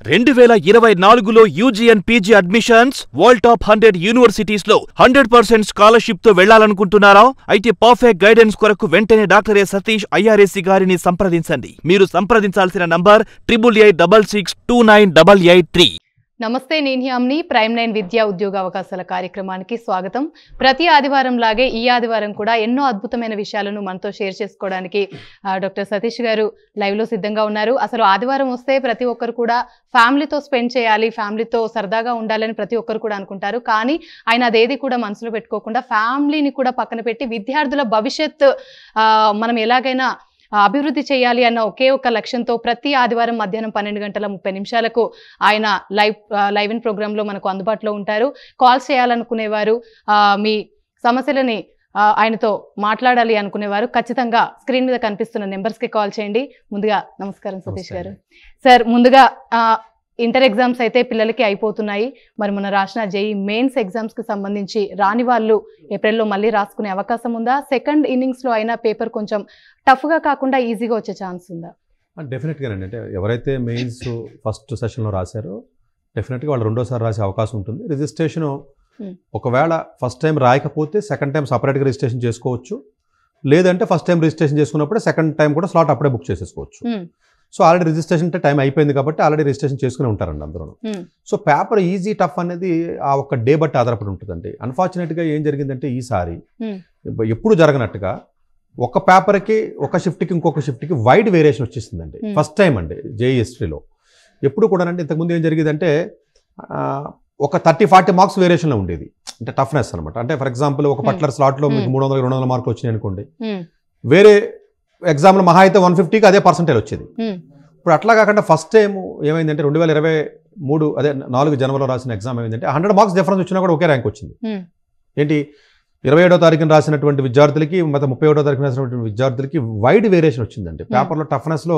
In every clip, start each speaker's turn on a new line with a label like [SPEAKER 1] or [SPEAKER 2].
[SPEAKER 1] 2024లో UG and PG admissions world top 100 universities లో 100% scholarship తో వెళ్లాలనుకుంటున్నారా? అయితే పర్ఫెక్ట్ గైడెన్స్ కొరకు వెంటనే డాక్టర్ ఏ సతీష్ ఐఆర్ఎస్సి గారిని సంప్రదించండి. మీరు సంప్రదించాల్సిన నంబర్ 8886698883.
[SPEAKER 2] నమస్తే, నేను యామిని. ప్రైమ్ 9 విద్యా ఉద్యోగ అవకాశాల కార్యక్రమానికి స్వాగతం. ప్రతి ఆదివారం లాగే ఈ ఆదివారం కూడా ఎన్నో అద్భుతమైన విషయాలను మనతో షేర్ చేసుకోవడానికి డాక్టర్ సతీష్ గారు లైవ్ లో సిద్ధంగా ఉన్నారు. అసలు ఆదివారం వస్తే ప్రతి ఒక్కరు కూడా ఫ్యామిలీతో స్పెండ్ చేయాలి, ఫ్యామిలీతో సరదాగా ఉండాలని ప్రతి ఒక్కరు కూడా అనుకుంటారు. కానీ ఆయన అదేది కూడా మనసులో పెట్టుకోకుండా ఫ్యామిలీని కూడా పక్కన పెట్టి విద్యార్థుల భవిష్యత్ మనం ఎలాగైనా అభివృద్ధి చేయాలి అన్న ఒకే ఒక లక్ష్యంతో ప్రతి ఆదివారం మధ్యాహ్నం 12:30 ఆయన లైవ్ ఇన్ ప్రోగ్రామ్ లో మనకు అందుబాటులో ఉంటారు. కాల్స్ చేయాలనుకునేవారు, మీ సమస్యలని ఆయనతో మాట్లాడాలి అనుకునేవారు ఖచ్చితంగా స్క్రీన్ మీద కనిపిస్తున్న నెంబర్స్ కి కాల్ చేయండి. ముందుగా నమస్కారం సతీష్ గారు. సార్, ముందుగా ఇంటర్ ఎగ్జామ్స్ అయితే పిల్లలకి అయిపోతున్నాయి. మరి మన రాసిన జేఈ మెయిన్స్ ఎగ్జామ్స్ కి సంబంధించి రాని వాళ్ళు ఏప్రిల్లో మళ్ళీ రాసుకునే అవకాశం ఉందా? సెకండ్ ఇన్నింగ్స్ లో అయినా పేపర్ కొంచెం టఫ్ గా కాకుండా ఈజీగా వచ్చే ఛాన్స్ ఉందా?
[SPEAKER 3] డెఫినెట్గా అండి. అంటే ఎవరైతే మెయిన్స్ ఫస్ట్ సెషన్లో రాశారో డెఫినెట్గా వాళ్ళు రెండోసారి రాసే అవకాశం ఉంటుంది. రిజిస్ట్రేషన్ ఒకవేళ ఫస్ట్ టైం రాయకపోతే సెకండ్ టైం సపరేట్గా రిజిస్ట్రేషన్ చేసుకోవచ్చు. లేదంటే ఫస్ట్ టైం రిజిస్ట్రేషన్ చేసుకున్నప్పుడే సెకండ్ టైం కూడా స్లాట్ అప్పుడే బుక్ చేసేసుకోవచ్చు. సో ఆల్రెడీ రిజిస్ట్రేషన్ టైం అయిపోయింది కాబట్టి ఆల్రెడీ రిజిస్ట్రేషన్ చేసుకుని ఉంటారండి అందరూ. సో పేపర్ ఈజీ టఫ్ అనేది ఆ ఒక్క డే బట్టి ఆధారపడి ఉంటుందండి. అన్ఫార్చునేట్గా ఏం జరిగిందంటే ఈసారి ఎప్పుడు జరగనట్టుగా ఒక పేపర్కి ఒక షిఫ్ట్కి ఇంకొక షిఫ్ట్కి వైడ్ వేరియేషన్ వచ్చేసిందండి. ఫస్ట్ టైం అండి జేఈ హిస్టరీలో. ఎప్పుడు కూడా అంటే ఇంతకుముందు ఏం జరిగేదంటే ఒక 30-40 మార్క్స్ వేరియేషన్లో ఉండేది. అంటే టఫ్నెస్ అనమాట. అంటే ఫర్ ఎగ్జాంపుల్ ఒక పర్టికులర్ స్లాట్లో మీకు 300-200 మార్కులు వచ్చినాయి అనుకోండి, వేరే ఎగ్జామ్లో మహా అయితే 150కి అదే పర్సెంటేజ్ వచ్చేది. ఇప్పుడు అట్లా కాకుండా ఫస్ట్ టైం ఏమైందంటే 2023 అదే 4 జనవరిలో రాసిన ఎగ్జామ్ ఏమైందంటే 100 మార్క్స్ డిఫరెన్స్ వచ్చినా కూడా ఒకే ర్యాంక్ వచ్చింది. ఏంటి 27వ తారీఖున రాసినటువంటి విద్యార్థులకి మొత్తం 31వ తారీఖున రాసినటువంటి విద్యార్థులకి వైడ్ వేరియేషన్ వచ్చిందండి. పేపర్లో టఫ్నెస్లో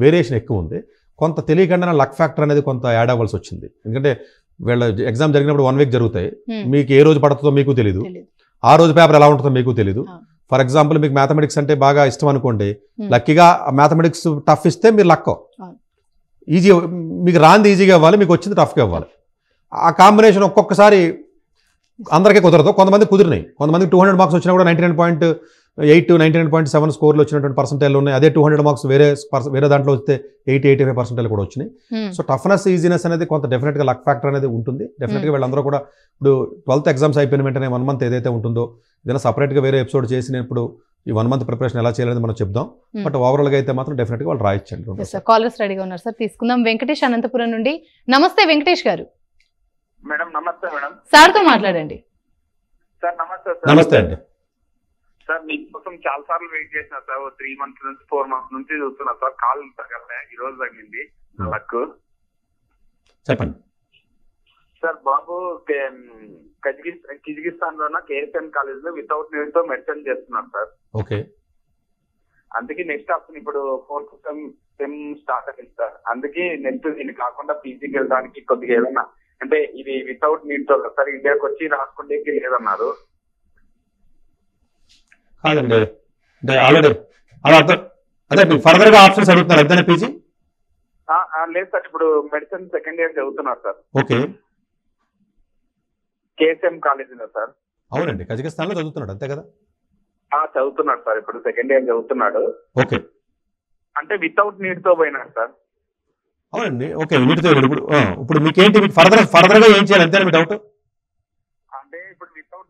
[SPEAKER 3] వేరియేషన్ ఎక్కువ ఉంది. కొంత తెలియకుండా లక్ ఫ్యాక్టర్ అనేది కొంత యాడ్ అవ్వాల్సి వచ్చింది. ఎందుకంటే వీళ్ళ ఎగ్జామ్ జరిగినప్పుడు 1 వీక్ జరుగుతాయి. మీకు ఏ రోజు పడుతుందో మీకు తెలియదు, ఆ రోజు పేపర్ ఎలా ఉంటుందో మీకు తెలియదు. ఫర్ ఎగ్జాంపుల్ మీకు మ్యాథమెటిక్స్ అంటే బాగా ఇష్టం అనుకోండి, లక్కీగా మ్యాథమెటిక్స్ టఫ్ ఇస్తే మీరు లక్, ఈజీ మీకు రాంది ఈజీగా ఇవ్వాలి, మీకు వచ్చింది టఫ్గా ఇవ్వాలి. ఆ కాంబినేషన్ ఒక్కొక్కసారి అందరికీ కుదరదు. కొంతమంది కుదిరినాయి. కొంతమందికి 200 మార్క్స్ వచ్చినా కూడా 99.8 99.7 స్కోర్లు వచ్చినటువంటి పర్సెంటేజ్లు ఉన్నాయి. అదే 200 మార్క్స్ వేరే దాంట్లో వస్తే 80-85% కూడా వచ్చినాయి. సో టఫ్నెస్ ఈజీనెస్ అనేది కొంత డెఫినెట్గా లక్ ఫ్యాక్టర్ అనేది ఉంటుంది. డెఫినెట్గా వీళ్ళందరూ కూడా ఇప్పుడు 12th ఎగ్జామ్స్ అయిపోయిన వెంటనే 1 మంత్ ఏదైతే ఉంటుందో ఏదైనా సపరేట్గా వేరే ఎపిసోడ్ చేసినప్పుడు ఈ 1 మంత్ ప్రిపరేషన్ ఎలా చేయాలని మనం చెప్దాం. బట్ ఓవరాల్గా అయితే మాత్రం డెఫినెట్గా వాళ్ళు రాయొచ్చండి.
[SPEAKER 2] కాలర్స్ రెడీగా ఉన్నారు సార్, తీసుకుందాం. వెంకటేష్ అనంతపురం నుండి. నమస్తే వెంకటేష్ గారు.
[SPEAKER 4] మేడం నమస్తే మేడం.
[SPEAKER 2] సార్తో మాట్లాడండి.
[SPEAKER 4] సార్ నమస్తే సార్.
[SPEAKER 3] నమస్తే అండి.
[SPEAKER 4] సార్ మీకోసం చాలా సార్లు వెయిట్ చేసిన సార్. 3 months నుంచి 4 months నుంచి చూస్తున్నా సార్. కాల్ తగ్గలే, ఈ రోజు తగ్గింది లక్.
[SPEAKER 3] చెప్పండి
[SPEAKER 4] సార్. బాబు కిర్గిస్తాన్ లో కేఎస్ఎం కాలేజ్ లో వితౌట్ నీట్ తో మెడిసిన్ చేస్తున్నారు సార్.
[SPEAKER 3] ఓకే.
[SPEAKER 4] అందుకే నెక్స్ట్ ఆప్షన్ ఇప్పుడు 4th సెమ్ స్టార్ట్ అయింది సార్. అందుకే నెక్స్ట్ దీన్ని కాకుండా పీజీకి వెళ్ళడానికి కొద్దిగా ఏదన్నా అంటే ఇది వితౌట్ నీట్ తో సార్ ఇండియాకి వచ్చి రాసుకుంటే లేదన్నారు.
[SPEAKER 3] ఫర్దర్ గా ఆప్షన్స్ అడుగుతున్నారు అంతేనా పీజీ?
[SPEAKER 4] లేదు సార్, ఇప్పుడు మెడిసిన్ సెకండ్ ఇయర్ చదువుతున్నారు సార్.
[SPEAKER 3] ఓకే.
[SPEAKER 4] కేఎస్ఎం కాలేజీలో సార్.
[SPEAKER 3] అవునండి, కజకిస్తాన్ లో చదువుతున్నాడు అంతే కదా?
[SPEAKER 4] చదువుతున్నాడు సార్, ఇప్పుడు సెకండ్ ఇయర్ చదువుతున్నాడు.
[SPEAKER 3] ఓకే.
[SPEAKER 4] అంటే వితౌట్ నీట్ తో పోయినాడు సార్.
[SPEAKER 3] అవునండి. ఓకే, నీట్ తో. ఇప్పుడు మీకేంటి, మీకు ఫర్దర్ గా ఏం చేయాలి అంతేనా మీ డౌట్?
[SPEAKER 4] అంటే ఇప్పుడు వితౌట్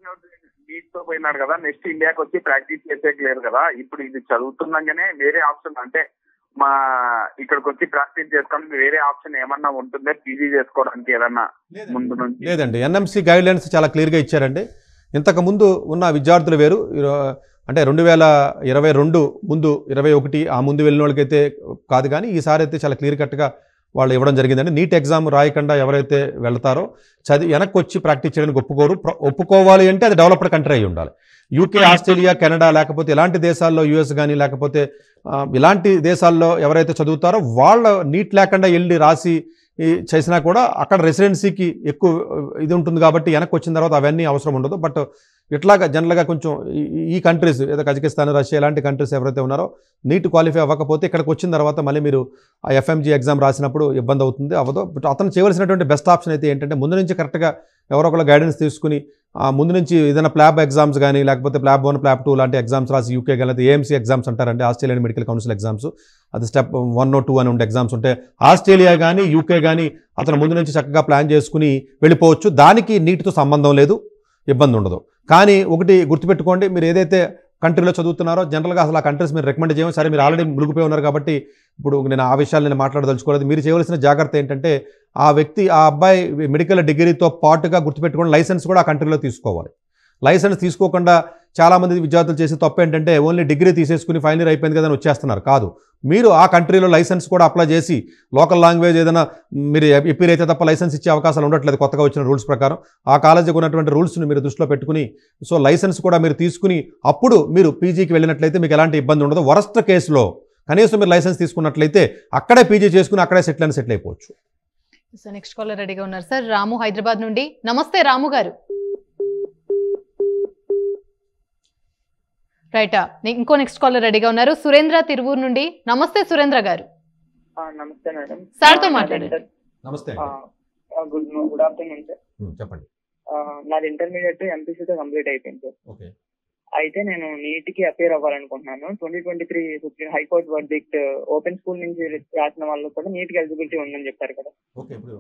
[SPEAKER 4] నీట్ తో పోయినాడు కదా, నెక్స్ట్ ఇండియాకి వచ్చి ప్రాక్టీస్ చేసేకి లేదు కదా. ఇప్పుడు ఇది చదువుతున్నాగానే వేరే ఆప్షన్ అంటే మా ఇక్కడికి వచ్చి ప్రాక్టీస్ చేసుకోవడానికి వేరే ఆప్షన్ ఏమన్నా ఉంటుందే పీజీ చేసుకోవడానికి ఏదన్నా ముందు నుంచి?
[SPEAKER 3] లేదండి, ఎన్ఎంసీ గైడ్ లైన్స్ చాలా క్లియర్గా ఇచ్చారండి. ఇంతకు ముందు ఉన్న విద్యార్థులు వేరు, అంటే 2022 ముందు 21 ఆ ముందు వెళ్ళిన వాళ్ళకైతే కాదు. కానీ ఈసారి అయితే చాలా క్లియర్ కట్గా వాళ్ళు ఇవ్వడం జరిగిందండి. నీట్ ఎగ్జామ్ రాయకుండా ఎవరైతే వెళ్తారో వెనక్కి వచ్చి ప్రాక్టీస్ చేయడానికి ఒప్పుకోవాలి అంటే అది డెవలప్డ్ కంట్రీ అయి ఉండాలి. యూకే, ఆస్ట్రేలియా, కెనడా లేకపోతే ఇలాంటి దేశాల్లో, యూఎస్ కానీ లేకపోతే ఇలాంటి దేశాల్లో ఎవరైతే చదువుతారో వాళ్ళ నీట్ లేకుండా వెళ్ళి రాసి చేసినా కూడా అక్కడ రెసిడెన్సీకి ఎక్కువ ఇది ఉంటుంది కాబట్టి వెనక్కి వచ్చిన తర్వాత అవన్నీ అవసరం ఉండదు. బట్ ఇట్లాగా జనరల్గా కొంచెం ఈ కంట్రీస్ ఏదో కజకిస్తాన్, రష్యా ఇలాంటి కంట్రీస్ ఎవరైతే ఉన్నారో నీట్ క్వాలిఫై అవ్వకపోతే ఇక్కడికి వచ్చిన తర్వాత మళ్ళీ మీరు ఆ FMG ఎగ్జామ్ రాసినప్పుడు ఇబ్బంది అవుతుంది అవ్వదు. బట్ అతను చేయవలసినటువంటి బెస్ట్ ఆప్షన్ అయితే ఏంటంటే ముందు నుంచి కరెక్ట్గా ఎవరో ఒకళ్ళ గైడెన్స్ తీసుకుని ముందు నుంచి ఏదైనా ప్లాబ్ ఎగ్జామ్స్ కానీ లేకపోతే ప్లాబ్ 1 ప్లాబ్ 2 లాంటి ఎగ్జామ్స్ రాసి యూకే కానీ AMC ఎగ్జామ్స్ అంటారండి, ఆస్ట్రేలియన్ మెడికల్ కౌన్సిల్ ఎగ్జామ్స్. అది స్టెప్ 1 or 2 అని ఉండే ఎగ్జామ్స్ ఉంటే ఆస్ట్రేలియా కానీ యూకే కానీ అతను ముందు నుంచి చక్కగా ప్లాన్ చేసుకుని వెళ్ళిపోవచ్చు. దానికి నీట్తో సంబంధం లేదు, ఇబ్బంది ఉండదు. కానీ ఒకటి గుర్తుపెట్టుకోండి, మీరు ఏదైతే కంట్రీలో చదువుతున్నారో జనరల్గా అసలు ఆ కంట్రీస్ మీరు రికమెండ్ చేయము. సరే మీరు ఆల్రెడీ మునిగిపోయి ఉన్నారు కాబట్టి ఇప్పుడు నేను ఆ విషయాలు నేను మాట్లాడదలుచుకోలేదు. మీరు చేయవలసిన జాగ్రత్త ఏంటంటే ఆ వ్యక్తి ఆ అబ్బాయి మెడికల్ డిగ్రీతో పాటుగా గుర్తుపెట్టుకోండి లైసెన్స్ కూడా ఆ కంట్రీలో తీసుకోవాలి. లైసెన్స్ తీసుకోకుండా చాలామంది విద్యార్థులు చేసే తప్పు ఏంటంటే ఓన్లీ డిగ్రీ తీసేసుకుని ఫైనల్ ఇయర్ అయిపోయింది కదా అని వచ్చేస్తున్నారు. కాదు, మీరు ఆ కంట్రీలో లైసెన్స్ కూడా అప్లై చేసి లోకల్ లాంగ్వేజ్ ఏదైనా మీరు ఎపీర్ అయితే తప్ప లైసెన్స్ ఇచ్చే అవకాశాలు ఉండట్లేదు కొత్తగా వచ్చిన రూల్స్ ప్రకారం. ఆ కాలేజీకి ఉన్నటువంటి రూల్స్ని మీరు దృష్టిలో పెట్టుకుని సో లైసెన్స్ కూడా మీరు తీసుకుని అప్పుడు మీరు పీజీకి వెళ్ళినట్లయితే మీకు ఎలాంటి ఇబ్బంది ఉండదు. వరస్ట్ కేసులో కనీసం మీరు లైసెన్స్ తీసుకున్నట్లయితే అక్కడే పీజీ చేసుకుని అక్కడే సెటిల్ అయిపోవచ్చు.
[SPEAKER 2] సార్ నెక్స్ట్ కాలర్ రెడీగా ఉన్నారు సార్, రాము హైదరాబాద్ నుండి. నమస్తే రాము గారు. రైటా, ఇంకో నెక్స్ట్ కాలర్ రెడీగా ఉన్నారు సురేంద్ర తిరువూరు నుండి. నమస్తే సురేంద్ర గారు.
[SPEAKER 5] నమస్తే మేడం.
[SPEAKER 2] సార్ తో మాట్లాడండి.
[SPEAKER 3] నమస్తే.
[SPEAKER 5] Good afternoon sir.
[SPEAKER 3] చెప్పండి.
[SPEAKER 5] నాది ఇంటర్మీడియట్ ఎంపీసీతో కంప్లీట్ అయిపోయింది సార్.
[SPEAKER 3] ఓకే.
[SPEAKER 5] అయితే నేను నీట్ కి అపేర్ అవ్వాలనుకుంటున్నాను. 2023 supreme high court verdict open school నుంచి రాసిన వాళ్ళు కూడా నీట్ కి ఎలిజిబిలిటీ ఉందని చెప్పారు కదా.
[SPEAKER 3] ఓకే, ఇప్పుడు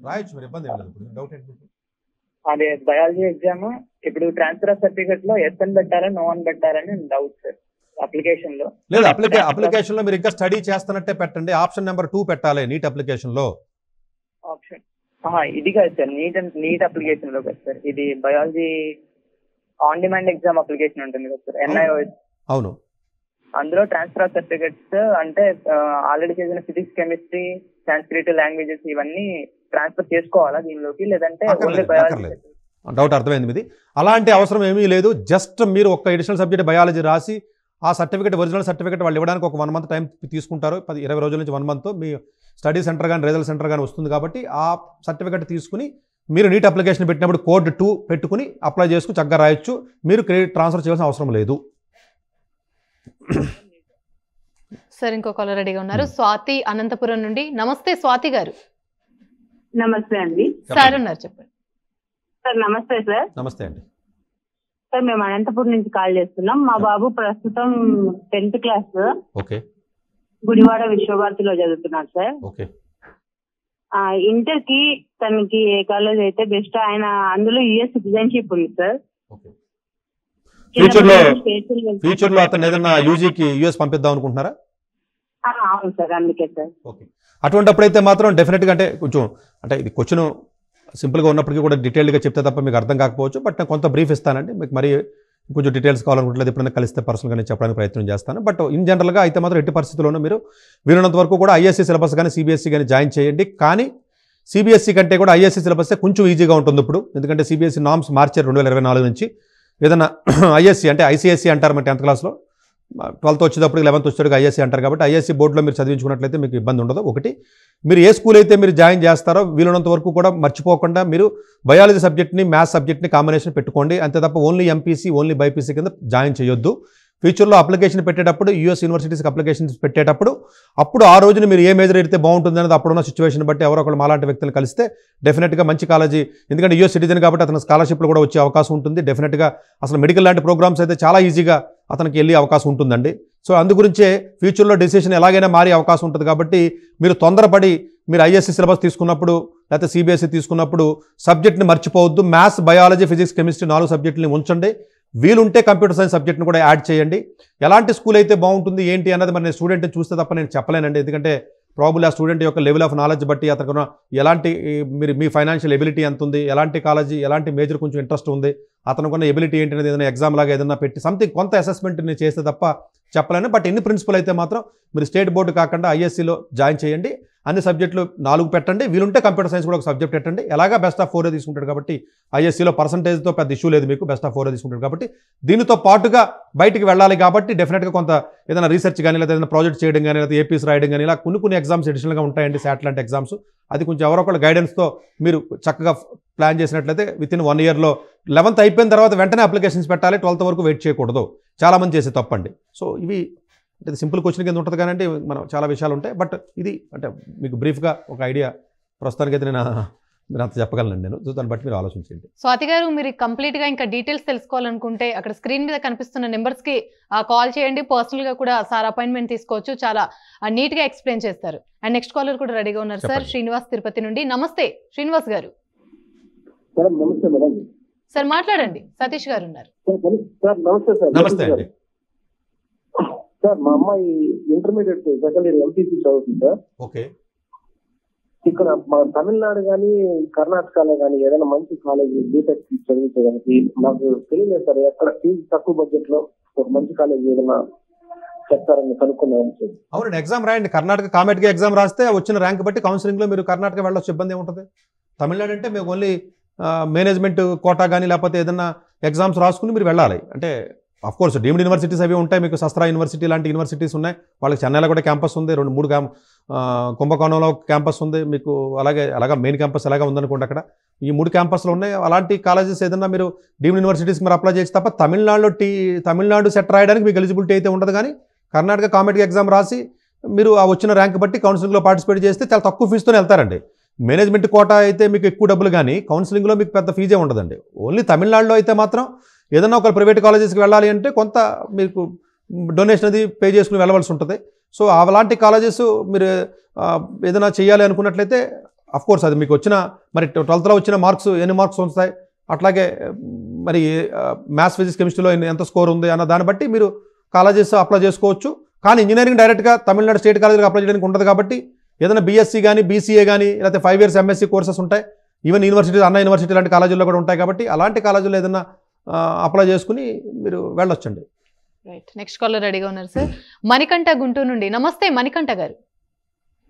[SPEAKER 3] రాయొచ్చు, మరి ఇబ్బంది ఏం లేదు. ఇప్పుడు డౌట్ ఏంటి?
[SPEAKER 5] అదే బయాలజీ ఎగ్జామ్ ఇప్పుడు ట్రాన్స్ఫర్ ఆఫ్ సర్టిఫికెట్ లో ఎస్ అని పెట్టారా నో అని పెట్టారని డౌట్ సార్. అప్లికేషన్ లో
[SPEAKER 3] లేదు, అప్లికేషన్ లో మీరు ఇంకా స్టడీ చేస్తున్నట్టే పెట్టండి. ఆప్షన్ నెంబర్ 2 పెట్టాలి నీట్ అప్లికేషన్ లో.
[SPEAKER 5] ఆప్షన్ ఇది కాదు సార్, నీట్ అప్లికేషన్ లో కదా సార్. ఇది biology on demand exam application ఉంటుంది కదా సార్, NIOS.
[SPEAKER 3] అవును.
[SPEAKER 5] అందులో ట్రాన్స్ఫర్ ఆఫ్ సర్టిఫికెట్స్ అంటే ఆల్రెడీ చేసిన ఫిజిక్స్, కెమిస్ట్రీ, సాంస్క్రిట్, లాంగ్వేజెస్ ఇవన్నీ ట్రాన్స్ఫర్ చేసుకోవాలా దీనిలోకి, లేదంటే ఓన్లీ బయాలజీ?
[SPEAKER 3] డౌట్ అర్థమైంది మీది. అలాంటి అవసరం ఏమీ లేదు. జస్ట్ మీరు ఒక ఎడిషనల్ సబ్జెక్ట్ బయాలజీ రాసి ఆ సర్టిఫికేట్ ఒరిజినల్ సర్టిఫికేట్ వాళ్ళు ఇవ్వడానికి ఒక 1 month టైం తీసుకుంటారు. 20 రోజుల నుంచి 1 month మీ స్టడీ సెంటర్ కానీ రిజల్ట్ సెంటర్ కానీ వస్తుంది కాబట్టి ఆ సర్టిఫికేట్ తీసుకుని మీరు నీట్ అప్లికేషన్ పెట్టినప్పుడు కోడ్ 2 పెట్టుకుని అప్లై చేసుకుని చక్కగా రాయొచ్చు. మీరు క్రెడిట్ ట్రాన్స్ఫర్ చేయాల్సిన అవసరం లేదు.
[SPEAKER 2] సార్ ఇంకో కాలర్ రెడీగా ఉన్నారు స్వాతి అనంతపురం నుండి. నమస్తే స్వాతి గారు.
[SPEAKER 6] నమస్తే అండి.
[SPEAKER 2] సార్ ఉన్నారు, చెప్పండి
[SPEAKER 6] సార్. నమస్తే సార్.
[SPEAKER 3] నమస్తే అండి.
[SPEAKER 6] సార్ మేము అనంతపురం నుంచి కాల్ చేస్తున్నాం. మా బాబు ప్రస్తుతం 10th క్లాస్
[SPEAKER 3] ఓకే
[SPEAKER 6] గుడివాడ విశ్వభారతిలో చదువుతున్నాడు సార్.
[SPEAKER 3] ఓకే.
[SPEAKER 6] ఇంటర్ కి తనకి ఏ కాలేజ్ అయితే బెస్ట్, ఆయన అందులో US సిటిజన్షిప్ ఉంది సార్.
[SPEAKER 3] ఫ్యూచర్ లో అతను ఏదైనా యూజీకి US పంపిద్దాం అనుకుంటున్నారా?
[SPEAKER 6] అవును సార్, అందుకే సార్.
[SPEAKER 3] ఓకే. అటువంటిప్పుడైతే మాత్రం డెఫినెట్గా అంటే కొంచెం అంటే ఇది క్వశ్చన్ సింపుల్గా ఉన్నప్పటికీ కూడా డీటెయిల్గా చెప్తే తప్ప మీకు అర్థం కాకపోవచ్చు. బట్ నేను కొంత బ్రీఫ్ ఇస్తానండి. మీకు మరి కొంచెం డీటెయిల్స్ కావాలనుకుంటే ఎప్పుడైనా కలిస్తే పర్సనల్గా నేను చెప్పడానికి ప్రయత్నం చేస్తాను. బట్ ఇన్ జనరల్గా అయితే మాత్రం ఎట్టి పరిస్థితుల్లోనూ మీరు వీలున్నంత వరకు కూడా ISC సిలబస్ కానీ CBSE కానీ జాయిన్ చేయండి. కానీ CBSE కంటే కూడా ISC సిలబస్ కొంచెం ఈజీగా ఉంటుంది ఇప్పుడు. ఎందుకంటే CBSE నామ్స్ మార్చారు 2024 నుంచి. ఏదైనా ISC అంటే ICSE అంటారు మన 10th క్లాస్లో, 12th వచ్చేటప్పుడు 11th వచ్చేటప్పుడు ISC అంటారు కాబట్టి ISC బోర్డులో మీరు చదివించుకున్నట్లయితే మీకు ఇబ్బంది ఉండదు. ఒకటి, మీరు ఏ స్కూల్ అయితే మీరు జాయిన్ చేస్తారో వీలున్నంత వరకు కూడా మర్చిపోకుండా మీరు బయాలజీ సబ్జెక్ట్ని మ్యాథ్స్ సబ్జెక్ట్ని కాంబినేషన్ పెట్టుకోండి. అంతే తప్ప ఓన్లీ MPC ఓన్లీ BYPC కింద జాయిన్ చేయొద్దు. ఫ్యూచర్లో అప్లికేషన్ పెట్టేటప్పుడు US యూనివర్సిటీస్కి అప్లికేషన్స్ పెట్టేటప్పుడు అప్పుడు ఆ రోజున మీరు ఏ మేజర్ అయితే బాగుంటుంది అనేది అప్పుడున్న సిచ్యువేషన్ బట్టి ఎవరో ఒకరు మాలాంటి వ్యక్తులు కలిస్తే డెఫినెట్గా మంచి కాలేజీ, ఎందుకంటే US సిటిజన్ కాబట్టి అతను స్కాలర్షిప్లు కూడా వచ్చే అవకాశం ఉంటుంది. డెఫినెట్గా అసలు మెడికల్ లాంటి ప్రోగ్రామ్స్ అయితే చాలా ఈజీగా అతనికి వెళ్ళే అవకాశం ఉంటుందండి. సో అందుగురించే ఫ్యూచర్లో డెసిషన్ ఎలాగైనా మారే అవకాశం ఉంటుంది కాబట్టి మీరు తొందరపడి మీరు ISC సిలబస్ తీసుకున్నప్పుడు లేకపోతే CBSE తీసుకున్నప్పుడు సబ్జెక్ట్ని మర్చిపోవద్దు. మ్యాథ్స్, బయాలజీ, ఫిజిక్స్, కెమిస్ట్రీ 4 సబ్జెక్టులని ఉంచండి. వీలుంటే కంప్యూటర్ సైన్స్ సబ్జెక్ట్ని కూడా యాడ్ చేయండి. ఎలాంటి స్కూల్ అయితే బాగుంటుంది ఏంటి అన్నది మరి నేను స్టూడెంట్ని చూస్తే తప్ప నేను చెప్పలేనండి. ఎందుకంటే ప్రాబుల్ ఆ స్టూడెంట్ యొక్క లెవెల్ ఆఫ్ నాలెడ్జ్ బట్టి అతను ఎలాంటి మీ ఫైనాన్షియల్ ఎబిలిటీ ఎంత ఉంది, ఎలాంటి కాలేజీ, ఎలాంటి మేజర్ కొంచెం ఇంట్రెస్ట్ ఉంది, అతనుకున్న ఎబిలిటీ ఏంటి అనేది ఏదైనా ఎగ్జామ్ లాగా ఏదైనా పెట్టి సంథింగ్ కొంత అసెస్మెంట్ నేను చేస్తే తప్ప చెప్పలేను. బట్ ఎన్ని ప్రిన్సిపల్ అయితే మాత్రం మీరు స్టేట్ బోర్డు కాకుండా ISCలో జాయిన్ చేయండి. అన్ని సబ్జెక్టులు 4 పెట్టండి, వీలుంటే కంప్యూటర్ సైన్స్ కూడా ఒక సబ్జెక్ట్ పెట్టండి. ఎలాగా బెస్ట్ ఆఫ్ 4 తీసుకుంటాడు కాబట్టి ఐఎస్సీలో పర్సంటేజ్తో పెద్ద ఇష్యూ లేదు మీకు, బెస్ట్ ఆఫ్ 4 తీసుకుంటాడు కాబట్టి దీనితో పాటుగా బయటికి వెళ్ళాలి కాబట్టి డెఫినెట్గా కొంత ఏదైనా రీసెర్చ్ కానీ లేదా ఏదైనా ప్రాజెక్ట్ చేయడం కానీ లేదా ఏపీస్ రాయడం కానీ ఇలా కొన్ని ఎగ్జామ్స్ అడిషనల్గా ఉంటాయండి, శాటిలైట్ ఎగ్జామ్స్. అది కొంచెం ఎవరో ఒకళ్ళ గైడెన్స్తో మీరు చక్కగా ప్లాన్ చేసినట్లయితే విత్ ఇన్ 1 ఇయర్లో 11th అయిపోయిన తర్వాత వెంటనే అప్లికేషన్స్ పెట్టాలి, 12th వరకు వెయిట్ చేయకూడదు. చాలామంది చేసే తప్పండి. సో ఇవి అంటే సింపుల్ క్వశ్చన్ కింద ఉంటుంది కానీ మనం చాలా విషయాలు ఉంటాయి. బట్ ఇది అంటే మీకు బ్రీఫ్గా ఒక ఐడియా ప్రస్తుతానికైతే నేను అంత చెప్పగలను నేను. సో దాన్ని బట్టి మీరు ఆలోచించండి.
[SPEAKER 2] స్వాతి గారు, మీరు కంప్లీట్గా ఇంకా డీటెయిల్స్ తెలుసుకోవాలనుకుంటే అక్కడ స్క్రీన్ మీద కనిపిస్తున్న నెంబర్స్కి కాల్ చేయండి. పర్సనల్గా కూడా సార్ అపాయింట్మెంట్ తీసుకోవచ్చు, చాలా నీట్గా ఎక్స్ప్లెయిన్ చేస్తారు. అండ్ నెక్స్ట్ కాలర్ కూడా రెడీగా ఉన్నారు సార్, శ్రీనివాస్ తిరుపతి నుండి. నమస్తే శ్రీనివాస్ గారు.
[SPEAKER 7] నమస్తే మేడం.
[SPEAKER 2] సార్ మాట్లాడండి, సతీష్ గారు ఉన్నారు.
[SPEAKER 7] సార్ నమస్తే సార్.
[SPEAKER 3] నమస్తే అండి
[SPEAKER 7] సార్. మా అమ్మాయి ఇంటర్మీడియట్ సెకండ్ ఇయర్ ఎంపీసీ చదువుతుంది సార్.
[SPEAKER 3] ఓకే.
[SPEAKER 7] ఇక్కడ మా తమిళనాడు కానీ కర్ణాటకలో కానీ ఏదైనా మంచి కాలేజీ బీటెక్ చదివించడానికి నాకు తెలియలేదు సార్. ఎక్కడ ఫీజు తక్కువ బడ్జెట్ లో ఒక మంచి కాలేజీ ఏదైనా చెప్తారని కనుక్కున్నాను సార్.
[SPEAKER 3] అవునండి, ఎగ్జామ్ రాయండి. కర్ణాటక కామెట్గా ఎగ్జామ్ రాస్తే వచ్చిన ర్యాంక్ బట్టి కౌన్సిలింగ్లో మీరు కర్ణాటక వెళ్ళొచ్చు, ఇబ్బంది ఏముంటుంది. తమిళనాడు అంటే మీకు ఓన్లీ మేనేజ్మెంట్ కోటా కానీ లేకపోతే ఏదైనా ఎగ్జామ్స్ రాసుకుని మీరు వెళ్ళాలి. అంటే అఫ్కోర్స్ డీమ్డ్ యూనివర్సిటీస్ అవి ఉంటాయి మీకు, శస్త్రా యూనివర్సిటీ లాంటి యూనివర్సిటీస్ ఉన్నాయి. వాళ్ళకి చెన్నైలో కూడా క్యాంపస్ ఉంది, 2-3 కుంభకోణంలో క్యాంపస్ ఉంది మీకు. అలాగా మెయిన్ క్యాంపస్ ఎలాగా ఉందనుకోండి, అక్కడ ఈ 3 క్యాంపస్లు ఉన్నాయి. అలాంటి కాలేజెస్ ఏదన్నా మీరు డీమ్డ్ యూనివర్సిటీస్కి మీరు అప్లై చేసి తప్ప తమిళనాడు సెట్ రాయడానికి మీకు ఎలిజిబిలిటీ అయితే ఉండదు. కానీ కర్ణాటక కామెట్గా ఎగ్జామ్ రాసి మీరు ఆ వచ్చిన ర్యాంక్ బట్టి కౌన్సిలింగ్లో పార్టిసిపేట్ చేస్తే చాలా తక్కువ ఫీజుతోనే వెళ్తారండి. మేనేజ్మెంట్ కోటా అయితే మీకు ఎక్కువ డబ్బులు, కానీ కౌన్సిలింగ్లో మీకు పెద్ద ఫీజే ఉండదండి. ఓన్లీ తమిళనాడులో అయితే మాత్రం ఏదన్నా ఒక ప్రైవేట్ కాలేజెస్కి వెళ్ళాలి అంటే కొంత మీకు డొనేషన్ అది పే చేసుకుని వెళ్ళవలసి ఉంటుంది. సో అలాంటి కాలేజెస్ మీరు ఏదైనా చేయాలి అనుకున్నట్లయితే అఫ్కోర్స్ అది మీకు వచ్చిన మరి 12th వచ్చిన మార్క్స్ ఎన్ని మార్క్స్ వస్తాయి, అట్లాగే మరి మ్యాథ్స్ ఫిజిక్స్ కెమిస్ట్రీలో ఎంత స్కోర్ ఉంది అన్న దాన్ని బట్టి మీరు కాలేజెస్ అప్లై చేసుకోవచ్చు. కానీ ఇంజనీరింగ్ డైరెక్ట్గా తమిళనాడు స్టేట్ కాలేజీకి అప్లై చేయడానికి ఉండదు. కాబట్టి ఏదైనా బీఎస్సీ కానీ బీసీఏ కానీ లేకపోతే 5 years ఎంఎస్సీ కోర్సెస్ ఉంటాయి. ఈవెన్ యూనివర్సిటీ అన్నా యూనివర్సిటీ లాంటి కాలేజీల్లో కూడా ఉంటాయి. కాబట్టి అలాంటి కాలేజీలో ఏదైనా అప్లై చేసుకుని మీరు వెళ్ళొచ్చండి.
[SPEAKER 2] రైట్, నెక్స్ట్ కాలర్ రెడీగా ఉన్నారు సార్, మణికంఠ గుంటూరు నుండి. నమస్తే మణికంఠ గారు.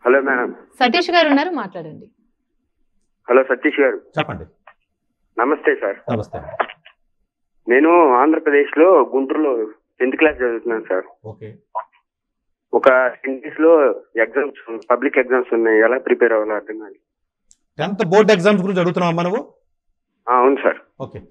[SPEAKER 8] Hello madam.
[SPEAKER 2] సతీష్ గారు ఉన్నారు, మాట్లాడండి.
[SPEAKER 8] హలో సతీష్ గారు.
[SPEAKER 3] చెప్పండి.
[SPEAKER 8] నమస్తే సార్.
[SPEAKER 3] నమస్తే.
[SPEAKER 8] నేను ఆంధ్రప్రదేశ్ లో గుంటూరులో 10th క్లాస్ చదువుతున్నాను సార్.
[SPEAKER 3] ఓకే.
[SPEAKER 8] ఒక 10 days లో ఎగ్జామ్స్, పబ్లిక్ ఎగ్జామ్స్ ఉన్నాయి. ఎలా ప్రిపేర్ అవ్వాలో అర్థం కాదు.
[SPEAKER 3] 10th బోర్డ్ ఎగ్జామ్స్ గురించి అడుగుతున్నావమ్మా నువ్వు?
[SPEAKER 8] అవును సార్.
[SPEAKER 3] ఓకే.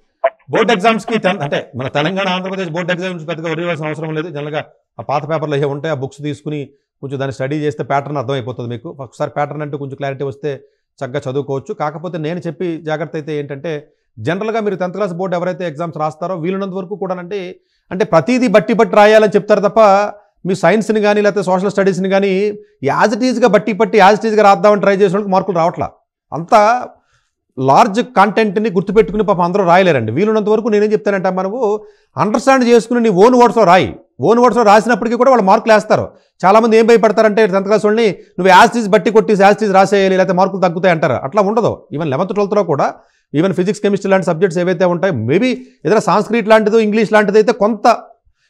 [SPEAKER 3] బోర్డ్ ఎగ్జామ్స్కి అంటే మన తెలంగాణ ఆంధ్రప్రదేశ్ బోర్డ్ ఎగ్జామ్స్ పెద్దగా వదిలేవాల్సిన అవసరం లేదు. జనరల్గా ఆ పాత పేపర్లు ఏ ఉంటాయి ఆ బుక్స్ తీసుకుని కొంచెం దాన్ని స్టడీ చేస్తే ప్యాటర్న్ అర్థమైపోతుంది మీకు. ఒకసారి ప్యాటర్న్ అంటే కొంచెం క్లారిటీ వస్తే చక్కగా చదువుకోవచ్చు. కాకపోతే నేను చెప్పి జాగ్రత్త అయితే ఏంటంటే జనరల్గా మీరు 10th క్లాస్ బోర్డు ఎవరైతే ఎగ్జామ్స్ రాస్తారో వీలున్నంత వరకు కూడా అంటే ప్రతిదీ బట్టి రాయాలని చెప్తారు తప్ప మీ సైన్స్ని కానీ లేకపోతే సోషల్ స్టడీస్ని కానీ యాజ్ ఇట్ ఈజ్గా యాజ్ ఇట్ ఈజ్గా రాద్దామని ట్రై చేసిన వాళ్ళకి మార్కులు రావట్లా. అంతా లార్జ్ కంటెంట్ని గుర్తుపెట్టుకుని పాపం అందరూ రాయలేరండి. వీలున్నంత వరకు నేనేం చెప్తానంటే మనము అండర్స్టాండ్ చేసుకుని నీ ఓన్ వర్డ్స్లో రాయి. ఓన్ వర్డ్స్లో రాసినప్పటికీ కూడా వాళ్ళు మార్కులు వేస్తారు. చాలామంది ఏం భయపడతారంటే 10th క్లాస్ వాళ్ళని నువ్వు యాజ్ ఈజ్ బట్టి కొట్టి యాజ్ ఈజ్ రాసేయాలి లేకపోతే మార్కులు తగ్గుతాయి అంటారు. అట్లా ఉండదు. ఈవెన్ 11th 12th కూడా ఈవెన్ ఫిజిక్స్ కెమిస్ట్రీ లాంటి సబ్జెక్ట్స్ ఏవైతే ఉంటాయో మేబీ ఏదైనా సాంస్క్రిట్ లాంటిదో ఇంగ్లీష్ లాంటిది అయితే కొంత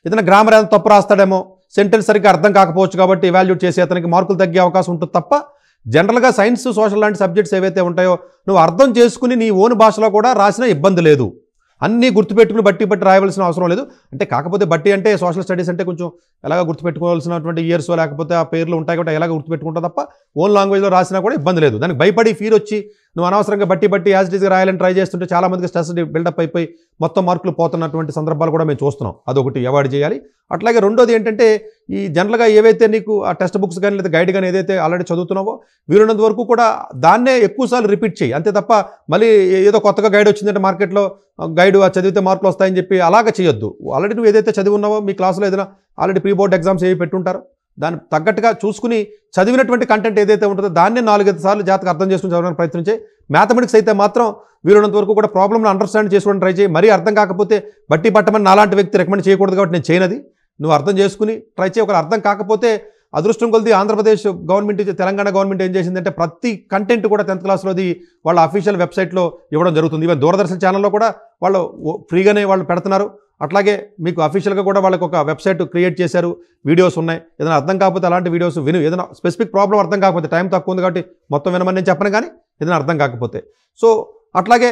[SPEAKER 3] ఏదైనా గ్రామర్ ఏదైనా తప్పు రాస్తాడేమో, సెంటెన్స్ సరిగ్గా అర్థం కాకపోవచ్చు కాబట్టి ఎవాల్యూట్ చేసి అతనికి మార్కులు తగ్గే అవకాశం ఉంటుంది తప్ప జనరల్గా సైన్స్ సోషల్ లాంటి సబ్జెక్ట్స్ ఏవైతే ఉంటాయో నువ్వు అర్థం చేసుకుని నీ ఓన్ భాషలో కూడా రాసినా ఇబ్బంది లేదు. అన్నీ గుర్తుపెట్టుకుని బట్టి రాయవలసిన అవసరం లేదు. అంటే కాకపోతే బట్టి అంటే సోషల్ స్టడీస్ అంటే కొంచెం ఎలాగ గుర్తుపెట్టుకోవాల్సినటువంటి ఇయర్స్ లేకపోతే ఆ పేర్లు ఉంటాయి కాబట్టి ఎలాగ గుర్తుపెట్టుకుంటా తప్ప ఓన్ లాంగ్వేజ్లో రాసినా కూడా ఇబ్బంది లేదు. దానికి భయపడి ఫీర్ వచ్చి నువ్వు అనవసరంగా బట్టి యాజ్ ఇట్ ఈస్గా రాయాలని ట్రై చేస్తుంటే చాలామందికి స్ట్రెస్ బిల్డప్ అయిపోయి మొత్తం మార్కులు పోతున్నటువంటి సందర్భాలు కూడా మేము చూస్తున్నాం. అదొకటి అవాయిడ్ చేయాలి. అట్లాగే రెండోది ఏంటంటే ఈ జనరల్గా ఏవైతే నీకు ఆ టెక్స్ట్ బుక్స్ కానీ లేదా గైడ్ కానీ ఏదైతే ఆల్రెడీ చదువుతున్నావో వీలున్నంత వరకు కూడా దాన్నే ఎక్కువసార్లు రిపీట్ చేయి. అంతే తప్ప మళ్ళీ ఏదో కొత్తగా గైడ్ వచ్చిందంటే మార్కెట్లో గైడ్ చదివితే మార్కులు వస్తాయని చెప్పి అలాగా చేయొద్దు. ఆల్రెడీ నువ్వు ఏదైతే చదివి ఉన్నావో మీ క్లాసులో ఏదైనా ఆల్రెడీ ప్రీ బోర్డ్ ఎగ్జామ్స్ ఏవి పెట్టుంటారో దానికి తగ్గట్టుగా చూసుకుని చదివినటువంటి కంటెంట్ ఏదైతే ఉంటుందో దాన్నే 4-5 సార్లు జాతకు అర్థం చేసుకుని చదవడానికి ప్రయత్నించే. మ్యాథమెటిక్స్ అయితే మాత్రం వీలున్నంత వరకు కూడా ప్రాబ్లమ్ని అండర్స్టాండ్ చేసుకోవడం ట్రై చేయి. మరీ అర్థం కాకపోతే బట్టి పట్టమని నాలాంటి వ్యక్తి రికమెండ్ చేయకూడదు కాబట్టి నేను చేయనది. నువ్వు అర్థం చేసుకుని ట్రై చేయి. ఒకరు అర్థం కాకపోతే అదృష్టం కొలిది ఆంధ్రప్రదేశ్ గవర్నమెంట్ తెలంగాణ గవర్నమెంట్ ఏం చేసిందంటే ప్రతి కంటెంట్ కూడా 10th క్లాస్లోది వాళ్ళ అఫీషియల్ వెబ్సైట్లో ఇవ్వడం జరుగుతుంది. ఈవెన్ దూరదర్శన్ ఛానల్లో కూడా వాళ్ళు ఫ్రీగానే వాళ్ళు పెడుతున్నారు. అట్లాగే మీకు అఫీషియల్గా కూడా వాళ్ళకి ఒక వెబ్సైట్ క్రియేట్ చేశారు, వీడియోస్ ఉన్నాయి. ఏదైనా అర్థం కాకపోతే అలాంటి వీడియోస్ విను. ఏదైనా స్పెసిఫిక్ ప్రాబ్లం అర్థం కాకపోతే, టైం తక్కువ ఉంది కాబట్టి మొత్తం వినమని నేను చెప్పను, కానీ ఏదైనా అర్థం కాకపోతే. సో అట్లాగే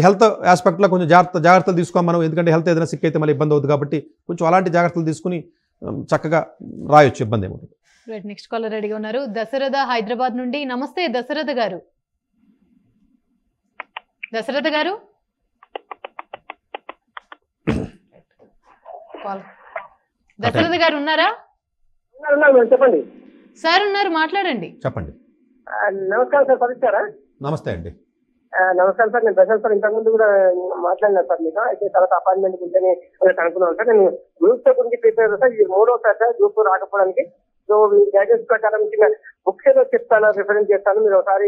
[SPEAKER 3] హెల్త్ ఆస్పెక్ట్లో కొంచెం జాగ్రత్తలు తీసుకోవాలి మనం, ఎందుకంటే హెల్త్ ఏదైనా సిక్ అయితే మళ్ళీ ఇబ్బంది అవుతుంది కాబట్టి కొంచెం అలాంటి జాగ్రత్తలు తీసుకుని చక్కగా రాయొచ్చు, ఇబ్బంది ఏముంటుంది.
[SPEAKER 2] నెక్స్ట్ కాలర్ రెడీగా ఉన్నారు. దశరథ హైదరాబాద్ నుండి. నమస్తే దశరథ గారు. దశరథ గారు దశరథ గారు ఉన్నారా?
[SPEAKER 7] చెప్పండి
[SPEAKER 2] సార్ ఉన్నారు, మాట్లాడండి.
[SPEAKER 3] చెప్పండి.
[SPEAKER 7] నమస్కారం సార్, పరిచారా?
[SPEAKER 3] నమస్తే అండి.
[SPEAKER 7] నమస్కారం సార్, నేను ప్రశాంత్ సార్ ఇంతకుముందు కూడా మాట్లాడినాను సార్ మీతో. అయితే తర్వాత అపాయింట్మెంట్ ఉంటేనే అనుకున్నాను సార్. నేను గ్రూప్ గురించి ప్రిపేర్ సార్, ఇది 3వ సార్ సార్ గ్రూప్ రాకపోవడానికి. సో మీ గైడెన్స్ ప్రకారం చిన్న బుక్స్ ఏదో చెప్తాను, రిఫరెన్స్ చేస్తాను. మీరు ఒకసారి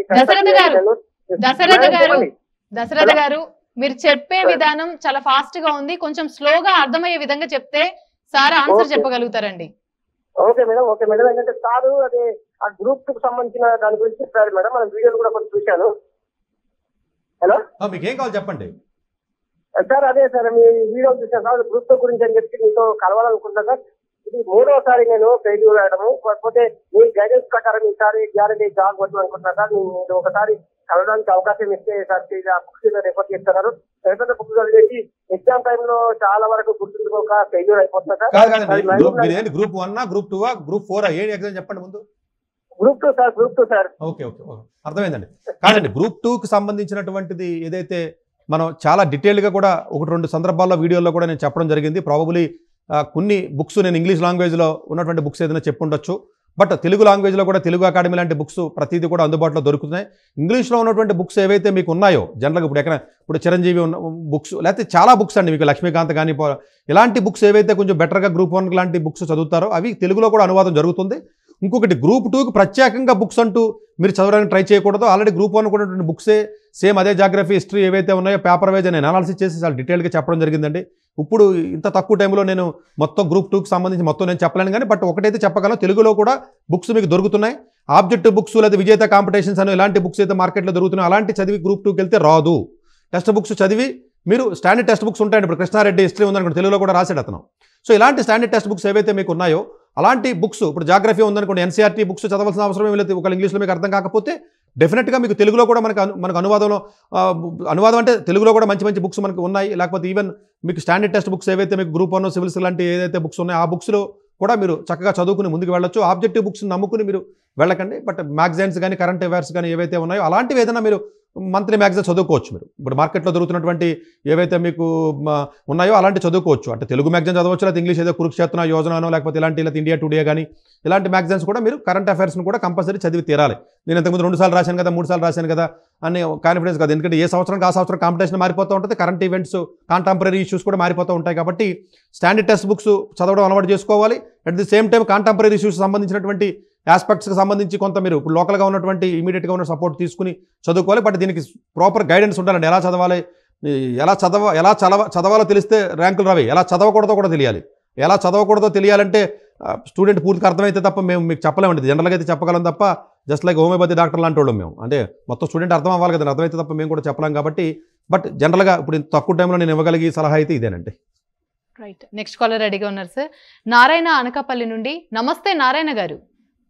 [SPEAKER 2] దశరథ గారు మీరు చెప్పే విధానం చాలా ఫాస్ట్ గా ఉంది, కొంచెం స్లోగా అర్థమయ్యే విధంగా చెప్తే సార్ ఆన్సర్ చెప్పగలుగుతారండి.
[SPEAKER 7] Okay madam, okay madam. ఏంటంటే సారు అదే ఆ గ్రూప్ కు సంబంధించిన దాని గురించి చెప్పారు మేడం. మన వీడియోలు కూడా కొంచెం చూశాను. హలో,
[SPEAKER 3] మీకు ఏం కావాలి చెప్పండి
[SPEAKER 7] సార్. అదే సార్ మీ వీడియో చూసాను సార్, గ్రూప్ గురించి అని చెప్పి మీతో కలవాలనుకుంటున్నా సార్. ఇది 3వసారి నేను ఫెయిల్యూర్ రాయడము, కాకపోతే మీ గైడెన్స్ ప్రకారం ఈసారి గ్యారెంటీ జాబ్ వద్దు అనుకుంటున్నా సార్. మీరు ఒకసారి కలవడానికి అవకాశం ఇస్తే సార్ బుక్స్ రెఫర్ చేస్తున్నారు. లేకపోతే బుక్స్ చదివేసి ఎగ్జామ్ టైంలో చాలా వరకు గుర్తుంచుకోక ఫెయిల్యూర్ అయిపోతున్నా
[SPEAKER 3] సార్. గ్రూప్ 1 గ్రూప్ 2 గ్రూప్ 4 ఏ ఎగ్జామ్ చెప్పండి ముందు.
[SPEAKER 7] Group 2 sir, group 2 sir.
[SPEAKER 3] Okay okay అర్థమైందండి. కాదండి, గ్రూప్ 2కి సంబంధించినటువంటిది ఏదైతే మనం చాలా డీటెయిల్గా కూడా 1-2 సందర్భాల్లో వీడియోలో కూడా నేను చెప్పడం జరిగింది. ప్రాబబులీ కొన్ని బుక్స్ నేను ఇంగ్లీష్ లాంగ్వేజ్లో ఉన్నటువంటి బుక్స్ ఏదైనా చెప్పుండొచ్చు, బట్ తెలుగు లాంగ్వేజ్లో కూడా తెలుగు అకాడమీ లాంటి బుక్స్ ప్రతిదీ కూడా అందుబాటులో దొరుకుతున్నాయి. ఇంగ్లీష్లో ఉన్నటువంటి బుక్స్ ఏవైతే మీకు ఉన్నాయో జనరల్గా ఇప్పుడు చిరంజీవి ఉన్న బుక్స్, లేకపోతే చాలా బుక్స్ అండి మీకు లక్ష్మీకాంత్ కానీ ఇలాంటి బుక్స్ ఏవైతే కొంచెం బెటర్గా గ్రూప్ 1 లాంటి బుక్స్ చదువుతారో అవి తెలుగులో కూడా అనువాదం జరుగుతుంది. ఇంకొకటి గ్రూప్ 2కి ప్రత్యేకంగా బుక్స్ అంటూ మీరు చదవడానికి ట్రై చేయకూడదు. ఆల్రెడీ గ్రూప్ 1 ఉన్నటువంటి బుక్సే సేమ్ అదే జాగ్రఫీ హిస్టరీ ఏవైతే ఉన్నాయో పేపర్ వైజ్ నేను అనాలిసిస్ చేసి చాలా డీటెయిల్గా చెప్పడం జరిగిందండి. ఇప్పుడు ఇంత తక్కువ టైంలో నేను మొత్తం గ్రూప్ 2కి సంబంధించి మొత్తం నేను చెప్పలేను, కానీ బట్ ఒకటైతే చెప్పగలను, తెలుగులో కూడా బుక్స్ మీకు దొరుకుతున్నాయి. ఆబ్జెక్టివ్ బుక్స్ లేదా విజేత కాంపిటీషన్స్ అని ఇలాంటి బుక్స్ అయితే మార్కెట్లో దొరుకుతున్నాయి. అలాంటి చదివి గ్రూప్ 2కి వెళ్తే రాదు. టెక్స్ట్ బుక్స్ చదివి మీరు స్టాండర్డ్ టెక్స్ట్ బుక్స్ ఉంటాయండి. ఇప్పుడు కృష్ణారెడ్డి హిస్టరీ ఉందనుకోండి, తెలుగులో కూడా రాసాడు అతను. సో ఇలాంటి స్టాండర్డ్ టెక్స్ట్ బుక్స్ ఏవైతే మీకు ఉన్నాయో అలాంటి బుక్స్, ఇప్పుడు జాగ్రఫీ ఉందనుకోండి, ఎన్సీఆర్టీ బుక్స్ చదవాల్సిన అవసరం ఏమి లేదు. ఒక ఇంగ్లీష్లో మీకు అర్థం కాకపోతే డెఫినెట్గా మీకు తెలుగులో కూడా మనకు అనువాదం అంటే తెలుగులో కూడా మంచి మంచి బుక్స్ మనకు ఉన్నాయి. లేకపోతే ఈవెన్ మీకు స్టాండర్డ్ టెక్స్ట్ బుక్స్ ఏవైతే మీకు గ్రూప్ 1 సివిల్స్ లాంటి ఏదైతే బుక్స్ ఉన్నాయో ఆ బుక్స్లో కూడా మీరు చక్కగా చదువుకుని ముందుకు వెళ్ళొచ్చు. ఆబ్జెక్టివ్ బుక్స్ నమ్ముకుని మీరు వెళ్ళకండి. బట్ మ్యాగజైన్స్ కానీ కరెంట్ అఫైర్స్ కానీ ఏవైతే ఉన్నాయో అలాంటివి ఏదైనా మీరు మంత్లీ మ్యాగజైన్ చదువుకోవచ్చు. మీరు ఇప్పుడు మార్కెట్లో దొరుకుతున్నటువంటి ఏవైతే మీకు ఉన్నాయో అలాంటి చదువుకోవచ్చు. అంటే తెలుగు మ్యాగజైన్ చదవచ్చు, లేకపోతే ఇంగ్లీష్ ఏదో కురుక్షేత్ర యోజననో లేకపోతే ఇలాంటి ఇండియా టుడే కానీ ఇలాంటి మ్యాగజైన్స్ కూడా మీరు కరెంట్ అఫైర్స్ని కూడా కంపల్సరీ చదివి తీరాలి. నేను ఇంతకుముందు 2 సార్లు రాశాను కదా, 3 సార్లు రాశాను కదా అని కాన్ఫిడెన్స్ కాదు. ఎందుకంటే ఏ సంవత్సరానికి ఆ సంవత్సరం కాంపిటీషన్ మారిపోతూ ఉంటుంది, కరెంట్ ఈవెంట్స్ కాంటెంపరీ ఇష్యూస్ కూడా మారిపోతూ ఉంటాయి. కాబట్టి స్టాండర్డ్ టెక్స్ట్ బుక్స్ చదవడం అలవాటు చేసుకోవాలి. At the same time contemporary issues సంబంధించినటువంటి ఆస్పెక్ట్స్కి సంబంధించి కొంత మీరు ఇప్పుడు లోకల్గా ఉన్నటువంటి ఇమీడియట్గా ఉన్న సపోర్ట్ తీసుకుని చదువుకోవాలి. బట్ దీనికి ప్రాపర్ గైడెన్స్ ఉండాలండి. ఎలా చదవాలి, ఎలా చదవాలో తెలిస్తే ర్యాంకులు రావి, ఎలా చదవకూడదో కూడా తెలియాలి. ఎలా చదవకూడదో తెలియాలంటే స్టూడెంట్ పూర్తిగా అర్థమైతే తప్ప మేము మీకు చెప్పలేమండి. జనరల్గా అయితే చెప్పగలం తప్ప జస్ట్ లైక్ హోమియోపతి డాక్టర్ లాంటి వాళ్ళం మేము. అంటే మొత్తం స్టూడెంట్ అర్థం అవ్వాలి కదా, అర్థమైతే తప్ప మేము కూడా చెప్పలేం. కాబట్టి బట్ జనరల్గా ఇప్పుడు తక్కువ టైంలో నేను ఇవ్వగలిగే సలహా అయితే ఇదేనండి.
[SPEAKER 2] రైట్, నెక్స్ట్ కాలర్ రెడీగా ఉన్నారు సార్. నారాయణ అనకాపల్లి నుండి. నమస్తే నారాయణ గారు.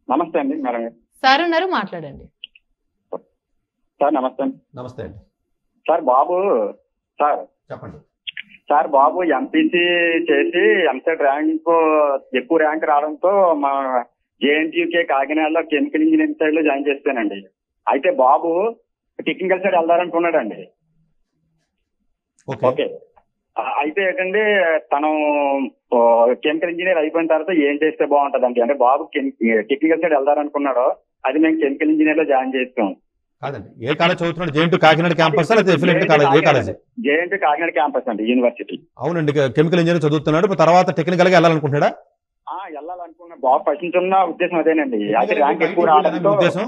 [SPEAKER 9] నమస్తే అండి మేడం.
[SPEAKER 2] సార్ ఉన్నారు, మాట్లాడండి
[SPEAKER 9] సార్. నమస్తే.
[SPEAKER 3] నమస్తే అండి
[SPEAKER 9] సార్. బాబు సార్
[SPEAKER 3] చెప్పండి
[SPEAKER 9] సార్. బాబు ఎంపీసీ చేసి ఎంసెట్ ర్యాంక్ ఎక్కువ ర్యాంక్ రావడంతో మా జేఎన్టీయూకే కాకినాడలో కెమికల్ ఇంజనీరింగ్ సైడ్ లో జాయిన్ చేస్తానండి. అయితే బాబు టెక్నికల్ సైడ్ వెళ్దారనుకున్నాడండి. ఓకే. అయితే ఏంటంటే తను కెమికల్ ఇంజనీర్ అయిపోయిన తర్వాత ఏం చేస్తే బాగుంటదండి అంటే బాబు టెక్నికల్ సైడ్ వెళ్దారనుకున్నాడో అది మేము కెమికల్ ఇంజనీర్ లో జాయిన్ చేస్తాం.
[SPEAKER 3] కాదండి, ఏ కాలేజ్ చదువుతున్నాడు? జేఎన్టీ కాకినాడ క్యాంపస్ లేదా ఎఫిలియేటెడ్ కాలేజ్? ఏ కాలేజ్?
[SPEAKER 9] జేఎన్టీ కాకినాడ క్యాంపస్ అండి, యూనివర్సిటీ.
[SPEAKER 3] అవునండి, కెమికల్ ఇంజనీర్ చదువుతున్నాడు. తర్వాత టెక్నికల్ గా వెళ్ళాలనుకుంటాడా?
[SPEAKER 9] వెళ్ళాలనుకున్నా బాబు ఫస్ట్ ఉన్న ఉద్దేశం అదేనండి. అయితే ర్యాంక్ ఎక్కువ రావడంతో
[SPEAKER 3] ఉద్దేశం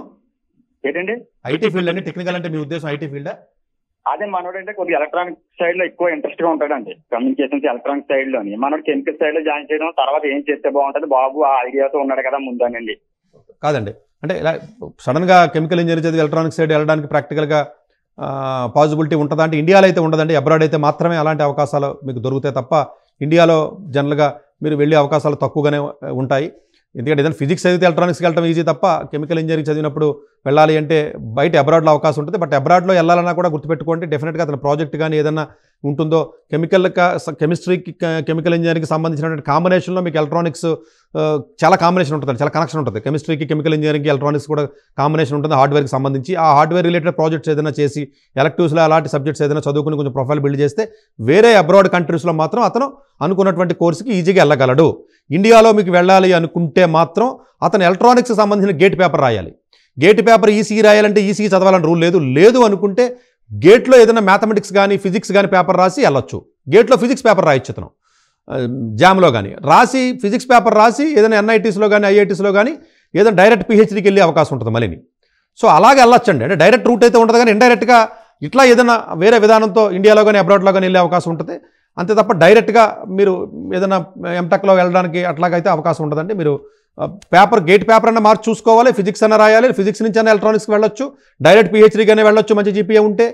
[SPEAKER 9] ఏంటండి
[SPEAKER 3] ఐటీ ఫీల్డ్ అండి. టెక్నికల్ అంటే మీ ఉద్దేశం ఐటీ ఫీల్డ్?
[SPEAKER 9] అదే మనోడు అంటే కొద్దిగా ఎలక్ట్రానిక్ సైడ్ లో ఎక్కువ ఇంట్రెస్ట్ గా ఉంటాడండి. కమ్యూనికేషన్స్ ఎలక్ట్రానిక్ సైడ్ లోని మనోడు కెమికల్ సైడ్ లో జాయిన్ చేయడం తర్వాత ఏం చేస్తే బాగుంటది బాబు ఆ ఐడియాతో ఉన్నాడు కదా ముందానండి.
[SPEAKER 3] కాదండి, అంటే ఇలా సడన్ గా కెమికల్ ఇంజనీర్ చదివి ఎలక్ట్రానిక్ సైడ్ వెళ్ళడానికి ప్రాక్టికల్ గా పాసిబిలిటీ ఉంటుందా అంటే ఇండియాలో అయితే ఉండదండి. అబ్రాడ్ అయితే మాత్రమే అలాంటి అవకాశాలు మీకు దొరుకుతాయి తప్ప ఇండియాలో జనరల్గా మీరు వెళ్ళే అవకాశాలు తక్కువగానే ఉంటాయి. ఎందుకంటే ఏదైనా ఫిజిక్స్ చదివితే ఎలక్ట్రానిక్స్కి వెళ్ళడం ఈజీ తప్ప కెమికల్ ఇంజనీరింగ్ చదివినప్పుడు వెళ్ళాలి అంటే బయట అబ్రాడ్లో అవకాశం ఉంటుంది. బట్ అబ్రాడ్లో వెళ్ళాలన్నా కూడా గుర్తుపెట్టుకోండి, డెఫినెట్గా అతని ప్రాజెక్ట్ కానీ ఏదైనా ఉంటుందో కెమిస్ట్రీకి కెమికల్ ఇంజనీరింగ్కి సంబంధించినటువంటి కాంబినేషన్లో మీకు ఎలక్ట్రానిక్స్ చాలా కాంబినేషన్ ఉంటుంది, చాలా కనెక్షన్ ఉంటుంది. కెమిస్ట్రీకి కెమికల్ ఇంజనీరింగ్కి ఎలక్ట్రానిక్స్ కూడా కాంబినేషన్ ఉంటుంది హార్డ్వేర్కి సంబంధించి. ఆ హార్డ్వేర్ రిలేటెడ్ ప్రాజెక్ట్స్ ఏదైనా చేసి ఎలక్టివ్స్లో అలాంటి సబ్జెక్ట్స్ ఏదైనా చదువుకుని కొంచెం ప్రొఫైల్ బిల్డ్ చేస్తే వేరే అబ్రాడ్ కంట్రీస్లో మాత్రం అతను అనుకున్నటువంటి కోర్సుకి ఈజీగా వెళ్ళగలడు. ఇండియాలో మీకు వెళ్ళాలి అనుకుంటే మాత్రం అతను ఎలక్ట్రానిక్స్కి సంబంధించిన గేట్ పేపర్ రాయాలి. గేట్ పేపర్ ఈసీఈ రాయాలంటే ఈసీఈ చదవాలని రూల్ లేదు అనుకుంటే గేట్లో ఏదైనా మ్యాథమెటిక్స్ కానీ ఫిజిక్స్ కానీ పేపర్ రాసి వెళ్ళొచ్చు. గేట్లో ఫిజిక్స్ పేపర్ రాయొచ్చు అతను జామ్లో కానీ రాసి ఫిజిక్స్ పేపర్ రాసి ఏదైనా ఎన్ఐటీస్లో కానీ ఐఐటీస్లో కానీ ఏదైనా డైరెక్ట్ పిహెచ్డీకి వెళ్ళే అవకాశం ఉంటుంది మళ్ళీ. సో అలాగే వెళ్ళొచ్చండి. అంటే డైరెక్ట్ రూట్ అయితే ఉంటుంది కానీ ఇండైరెక్ట్గా ఇట్లా ఏదైనా వేరే విధానంతో ఇండియాలో కానీ అబ్రాడ్లో కానీ వెళ్ళే అవకాశం ఉంటుంది. అంతే తప్ప డైరెక్ట్గా మీరు ఏదైనా ఎంటెక్లో వెళ్ళడానికి అట్లాగైతే అవకాశం ఉంటుందండి. మీరు గేట్ పేపర్ అన్న మార్చి చూసుకోవాలి, ఫిజిక్స్ అన్న రాయాలి, ఫిజిక్స్ నుంచి అన్న ఎలక్ట్రానిక్స్కి వెళ్ళొచ్చు, డైరెక్ట్ పిహెచ్డీగానే వెళ్ళొచ్చు మంచి జీపీఏ ఉంటే,